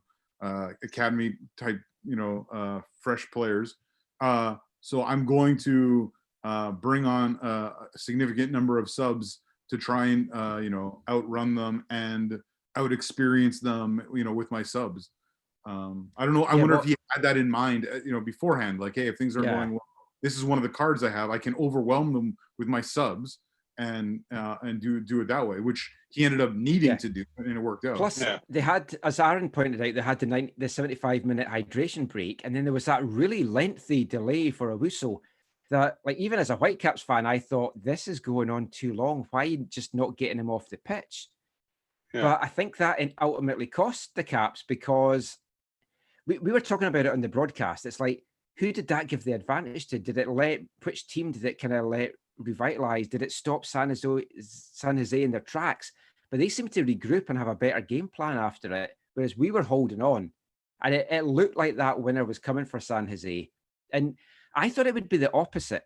academy type, fresh players. So I'm going to bring on a significant number of subs to try and outrun them and out experience them, with my subs. I don't know. I wonder if he had that in mind, beforehand. Like, hey, if things are going well, this is one of the cards I have. I can overwhelm them with my subs and do it that way, which he ended up needing to do, and it worked out. Plus, they had, as Aaron pointed out, they had the 75-minute hydration break, and then there was that really lengthy delay for Owusu that, like, even as a Whitecaps fan, I thought, this is going on too long. Why just not getting him off the pitch? But I think that ultimately cost the Caps, because we were talking about it on the broadcast. It's like, who did that give the advantage to? Which team did it kind of let revitalize? Did it stop San Jose in their tracks? But they seemed to regroup and have a better game plan after it, whereas we were holding on. And it looked like that winner was coming for San Jose. And I thought it would be the opposite.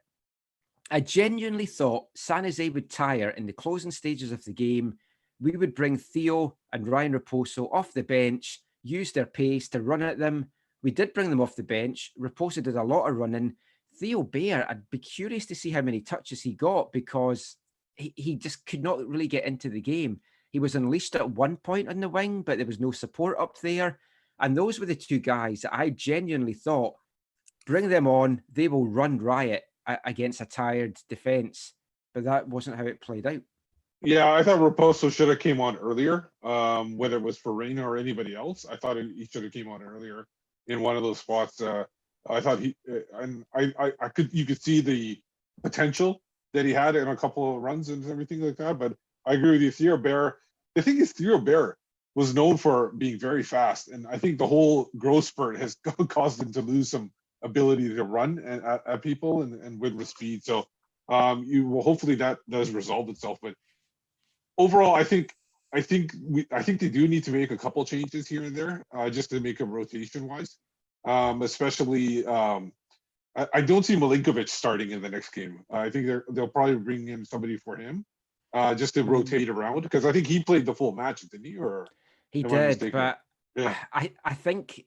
I genuinely thought San Jose would tire in the closing stages of the game. We would bring Theo and Ryan Raposo off the bench, use their pace to run at them, We did bring them off the bench. Raposo did a lot of running. Theo Bair, I'd be curious to see how many touches he got, because he just could not really get into the game. He was unleashed at one point on the wing, but there was no support up there. And those were the two guys that I genuinely thought, bring them on, they will run riot against a tired defense. But that wasn't how it played out. Yeah, I thought Raposo should have came on earlier, whether it was for Reina or anybody else. I thought he should have came on earlier in one of those spots. I thought you could see the potential that he had in a couple of runs and everything like that. But I agree with you, Theo Bair. The thing is, Theo Bair was known for being very fast, and I think the whole growth spurt has caused him to lose some ability to run at people and with speed. So you will hopefully that does resolve itself. But overall, I think they do need to make a couple changes here and there, just to make it rotation wise. Especially, I don't see Milinkovic starting in the next game. I think they'll probably bring in somebody for him, just to rotate around, because I think he played the full match, didn't he? Or he did, but yeah. I think,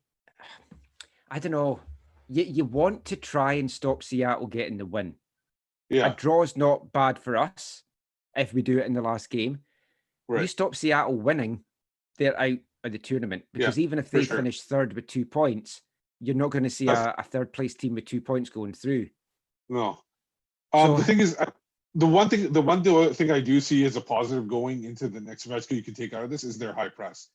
I don't know. You want to try and stop Seattle getting the win. Yeah, a draw's not bad for us if we do it in the last game. Right. You stop Seattle winning, they're out of the tournament, because even if they finish third with 2 points, you're not going to see a third place team with 2 points going through. No. The thing is, the one thing I do see as a positive going into the next match that you can take out of this is their high press.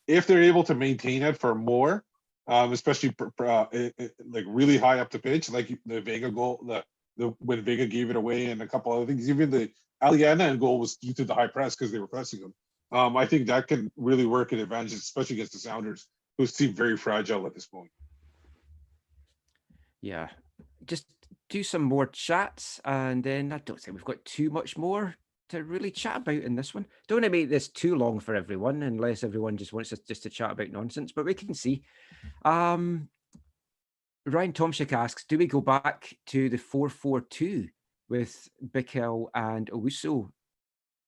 If they're able to maintain it for more, especially like really high up the pitch, like the Vega goal, when Vega gave it away, and a couple other things, even the Aliana goal was due to the high press because they were pressing them. I think that can really work an advantage, especially against the Sounders, who seem very fragile at this point. Yeah, just do some more chats, and then I don't think we've got too much more to really chat about in this one. Don't want to make this too long for everyone, unless everyone just wants us just to chat about nonsense, but we can see. Ryan Tomczyk asks, do we go back to the 4-4-2 with Bikel and Owusu,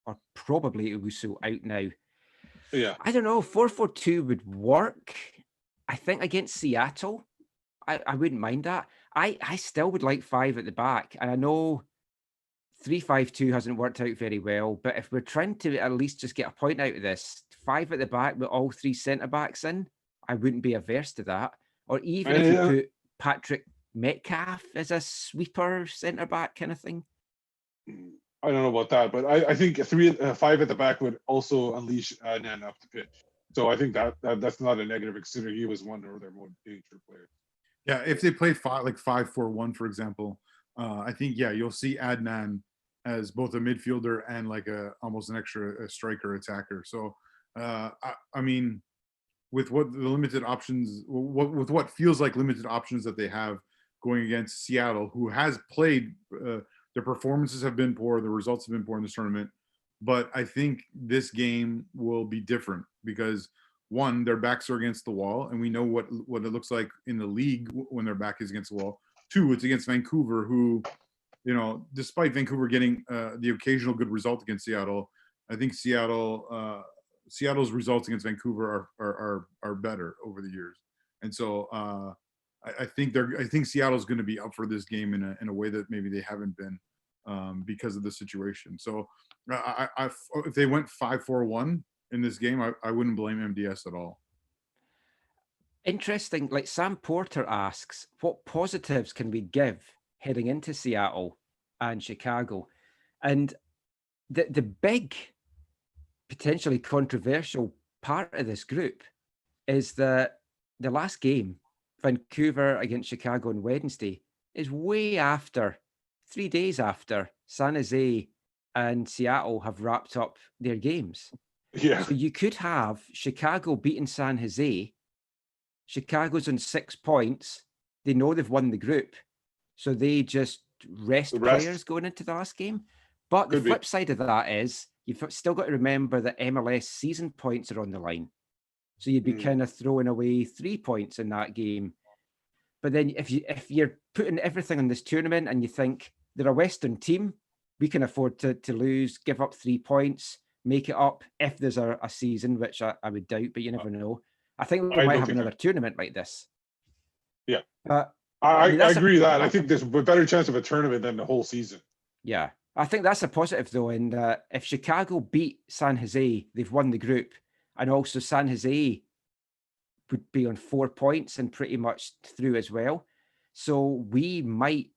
or probably Owusu out now? Yeah. I don't know. 4-4-2 would work. I think against Seattle, I wouldn't mind that. I still would like 5 at the back. And I know 3-5-2 hasn't worked out very well, but if we're trying to at least just get a point out of this, 5 at the back with all 3 centre-backs in, I wouldn't be averse to that. Or even if you put Patrick Metcalf as a sweeper centre-back kind of thing. I don't know about that, but I think 5 at the back would also unleash Nan up the pitch. So I think that's not a negative, considering he was one of their more dangerous players. Yeah, if they play 5-4-1, for example, I think you'll see Adnan as both a midfielder and like almost an extra striker attacker. So I mean, with what the limited options, with what feels like limited options that they have going against Seattle, who has played, their performances have been poor, the results have been poor in this tournament. But I think this game will be different because, one, their backs are against the wall, and we know what it looks like in the league when their back is against the wall. 2, it's against Vancouver, who, despite Vancouver getting the occasional good result against Seattle, I think Seattle's results against Vancouver are better over the years. And so I think Seattle's going to be up for this game in a way that maybe they haven't been because of the situation. So if they went 5-4-1 in this game, I wouldn't blame MDS at all. Interesting. Like Sam Porter asks, what positives can we give heading into Seattle and Chicago? And the big, potentially controversial part of this group is that the last game, Vancouver against Chicago on Wednesday, is way after, 3 days after San Jose and Seattle have wrapped up their games. Yeah. So you could have Chicago beating San Jose. Chicago's on 6 points. They know they've won the group. So they just rest players going into the last game. But the flip side of that is you've still got to remember that MLS season points are on the line. So you'd be kind of throwing away 3 points in that game. But then if you're putting everything on this tournament and you think they're a Western team, we can afford to lose, give up 3 points, make it up if there's a season, which I would doubt, but you never know. I think we might have another tournament like this. Yeah. But I mean, that's a agree that. I think there's a better chance of a tournament than the whole season. yeah. I think that's a positive though, in that if Chicago beat San Jose, they've won the group, and also San Jose would be on 4 points and pretty much through as well. So we might,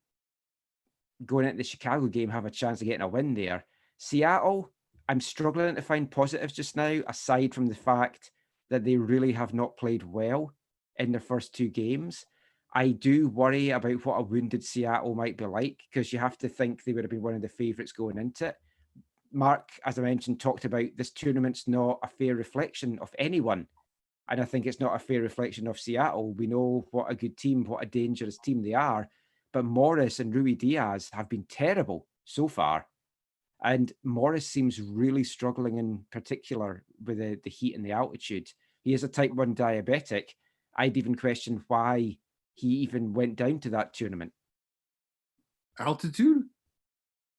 going into the Chicago game, have a chance of getting a win there. Seattle, I'm struggling to find positives just now, aside from the fact that they really have not played well in their first 2 games. I do worry about what a wounded Seattle might be like, because you have to think they would have been one of the favourites going into it. Mark, as I mentioned, talked about this tournament's not a fair reflection of anyone. And I think it's not a fair reflection of Seattle. We know what a good team, what a dangerous team they are. But Morris and Rui Diaz have been terrible so far. And Morris seems really struggling in particular with the heat and the altitude. He is a type 1 diabetic. I'd even question why he even went down to that tournament. Yeah, No,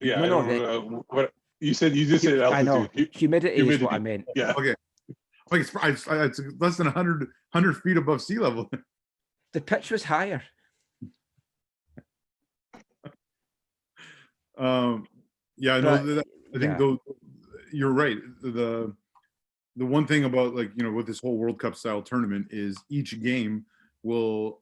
I no, don't know what you said. You just said altitude. I know. Humidity is what I meant. Yeah. Okay. Like it's less than 100 feet above sea level. The pitch was higher. Yeah, I know that. I think yeah. those, you're right. The one thing about, like, you know, with this whole World Cup style tournament is each game will,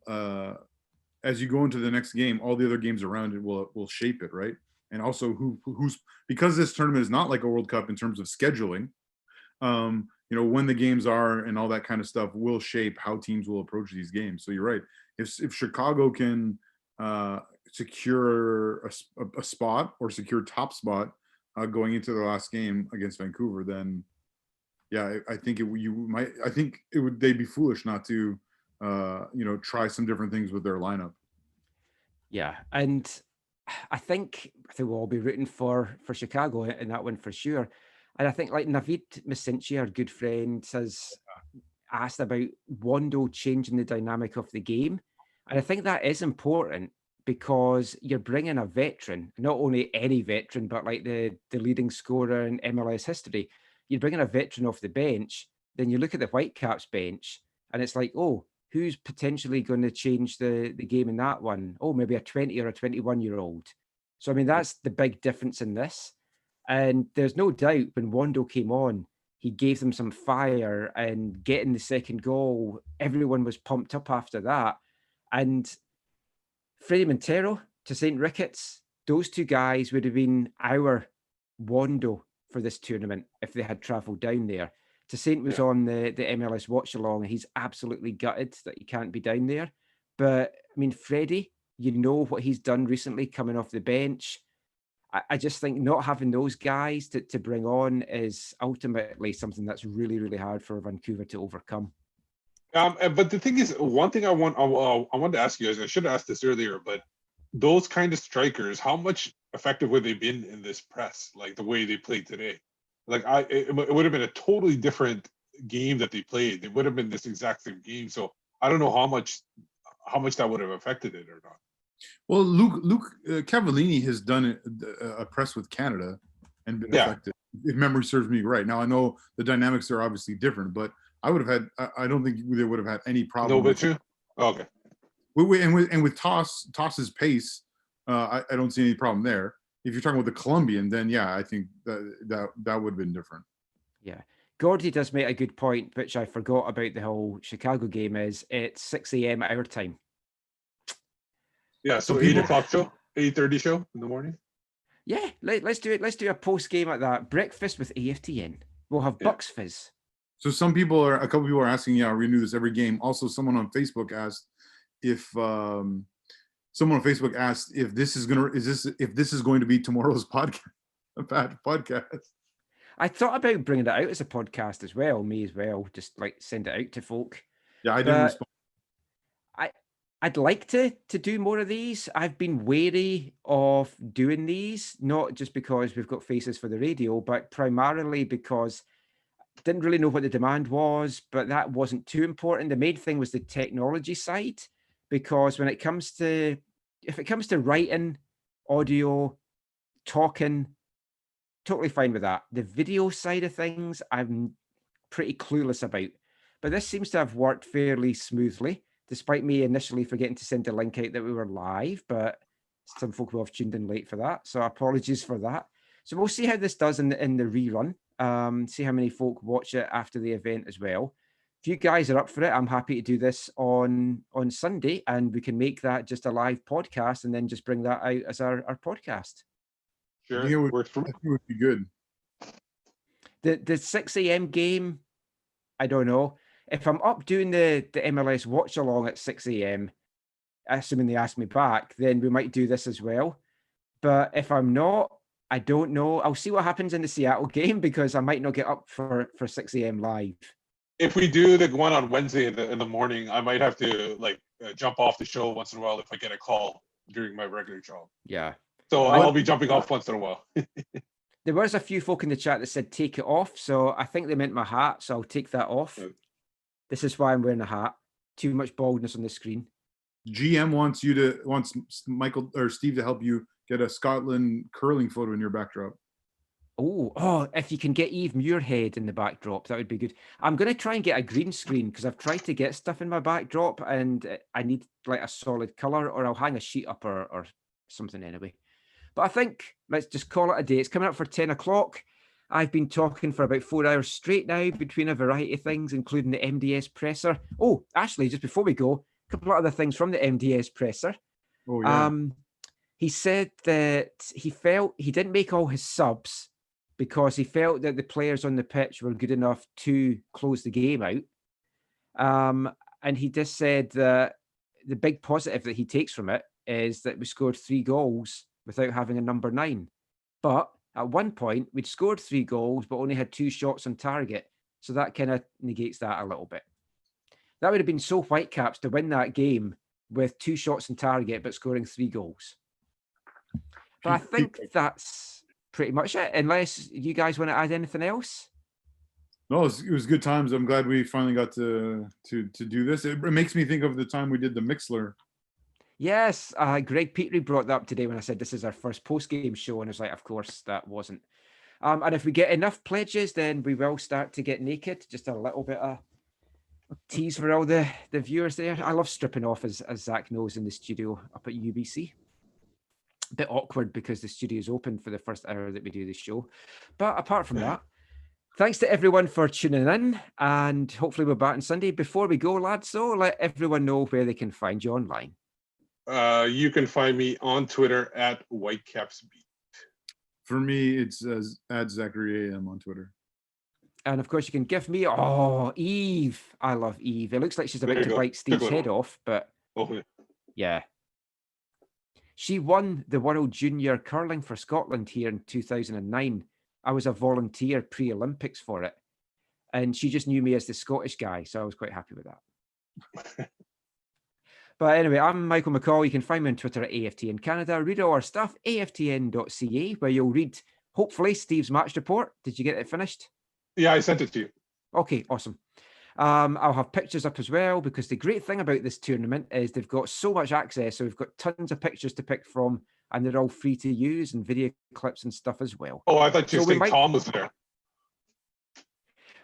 as you go into the next game, all the other games around it will shape it, right? And also who's, because this tournament is not like a World Cup in terms of scheduling. You know, when the games are and all that kind of stuff will shape how teams will approach these games. So you're right. If Chicago can secure a spot or secure top spot going into the last game against Vancouver, then yeah, I think they'd be foolish not to you know, try some different things with their lineup. Yeah, and I think we'll all be rooting for Chicago in that one for sure. And I think, like, Navid Masinci, our good friend, has asked about Wando changing the dynamic of the game. And I think that is important, because you're bringing a veteran, not only any veteran, but like the leading scorer in MLS history. You're bringing a veteran off the bench. Then you look at the Whitecaps bench, and it's like, oh, who's potentially going to change the game in that one? Oh, maybe a 20 or a 21-year-old. So, I mean, that's the big difference in this. And there's no doubt when Wando came on, he gave them some fire, and getting the second goal, everyone was pumped up after that. And Freddie Montero to St. Ricketts, those 2 guys would have been our Wando for this tournament if they had travelled down there. To Saint was on the MLS watch along, and he's absolutely gutted that he can't be down there. But I mean, Freddie, you know what he's done recently coming off the bench. I just think not having those guys to bring on is ultimately something that's really, really hard for Vancouver to overcome. But the thing is, one thing I wanted to ask you guys, I should have asked this earlier, but those kind of strikers, how much effective would they been in this press, like the way they played today? Like it would have been a totally different game that they played. It would have been this exact same game. So I don't know how much that would have affected it or not. Well, Luke Cavallini has done a press with Canada and been effective, if memory serves me right. Now, I know the dynamics are obviously different, but I would have had, I don't think they would have had any problem. No, but you? Okay. And with Toss's pace, I don't see any problem there. If you're talking about the Colombian, then yeah, I think that would have been different. Yeah. Gordy does make a good point, which I forgot about the whole Chicago game, is it's 6 a.m. our time. Yeah, so 8 o'clock show, 8:30 show in the morning. Yeah, let's do it. Let's do a post game at that. Breakfast with AFTN. We'll have Bucks Fizz. So a couple people are asking, yeah, we renew this every game. Also, someone on Facebook asked if this is going to be tomorrow's podcast. I thought about bringing it out as a podcast as well, me as well, just like send it out to folk. Yeah, I didn't respond. I'd like to do more of these. I've been wary of doing these, not just because we've got faces for the radio, but primarily because I didn't really know what the demand was, but that wasn't too important. The main thing was the technology side, because if it comes to writing, audio, talking, totally fine with that. The video side of things, I'm pretty clueless about, but this seems to have worked fairly smoothly. despite me initially forgetting to send the link out that we were live, but some folk will have tuned in late for that. So apologies for that. So we'll see how this does in the rerun. See how many folk watch it after the event as well. If you guys are up for it, I'm happy to do this on Sunday, and we can make that just a live podcast and then just bring that out as our podcast. Sure, I think it works for me. would be good. The 6 a.m. game, I don't know. If I'm up doing the MLS watch along at 6 a.m., assuming they ask me back, then we might do this as well. But if I'm not, I don't know. I'll see what happens in the Seattle game, because I might not get up for 6 a.m. live. If we do the one on Wednesday in the morning, I might have to jump off the show once in a while if I get a call during my regular job. Yeah. So I'll be jumping off once in a while. There was a few folk in the chat that said take it off, so I think they meant my hat, so I'll take that off. Okay. This is why I'm wearing a hat. Too much baldness on the screen. GM wants Michael or Steve to help you get a Scotland curling photo in your backdrop. Oh, if you can get Eve Muirhead in the backdrop, that would be good. I'm going to try and get a green screen, because I've tried to get stuff in my backdrop and I need like a solid color, or I'll hang a sheet up or something anyway. But I think let's just call it a day. It's coming up for 10 o'clock. I've been talking for about 4 hours straight now between a variety of things, including the MDS presser. Oh, actually, just before we go, a couple of other things from the MDS presser. Oh, yeah. He said that he felt he didn't make all his subs because he felt that the players on the pitch were good enough to close the game out. And he just said that the big positive that he takes from it is that we scored 3 goals without having a number 9. But at one point, we'd scored 3 goals, but only had 2 shots on target. So that kind of negates that a little bit. That would have been so Whitecaps to win that game with 2 shots on target, but scoring 3 goals. But I think that's pretty much it, unless you guys want to add anything else. No, it was good times. I'm glad we finally got to do this. It makes me think of the time we did the Mixler. Yes, Greg Petrie brought that up today when I said this is our first post-game show, and I was like, of course, that wasn't. And if we get enough pledges, then we will start to get naked. Just a little bit of tease for all the viewers there. I love stripping off, as Zach knows, in the studio up at UBC. A bit awkward because the studio is open for the first hour that we do the show. But apart from that, thanks to everyone for tuning in, and hopefully we're back on Sunday. Before we go, lads, so let everyone know where they can find you online. You can find me on Twitter at WhitecapsBeat. For me, it's at Zachary AM on Twitter. And of course, you can give me Eve. I love Eve. It looks like she's about to bite Steve's head off, but yeah. She won the World Junior Curling for Scotland here in 2009. I was a volunteer pre-Olympics for it. And she just knew me as the Scottish guy, so I was quite happy with that. But anyway, I'm Michael McCall. You can find me on Twitter at AFTN Canada. Read all our stuff, aftn.ca, where you'll read, hopefully, Steve's match report. Did you get it finished? Yeah, I sent it to you. Okay, awesome. I'll have pictures up as well, because the great thing about this tournament is they've got so much access. So we've got tons of pictures to pick from, and they're all free to use, and video clips and stuff as well. Oh, I thought you were saying Tom was there.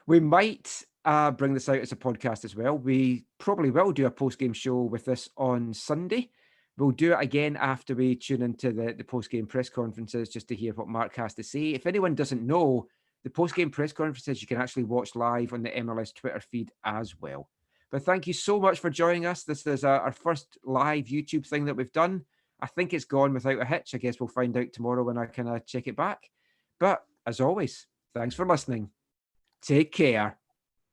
We might bring this out as a podcast as well. We probably will do a post-game show with this on Sunday. We'll do it again after we tune into the post-game press conferences, just to hear what Mark has to say. If anyone doesn't know, the post-game press conferences you can actually watch live on the MLS Twitter feed as well. But thank you so much for joining us. This is our first live YouTube thing that we've done. I think it's gone without a hitch. I guess we'll find out tomorrow when I kind of check it back. But as always, thanks for listening. Take care.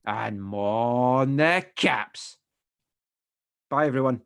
And on the caps. Bye, everyone.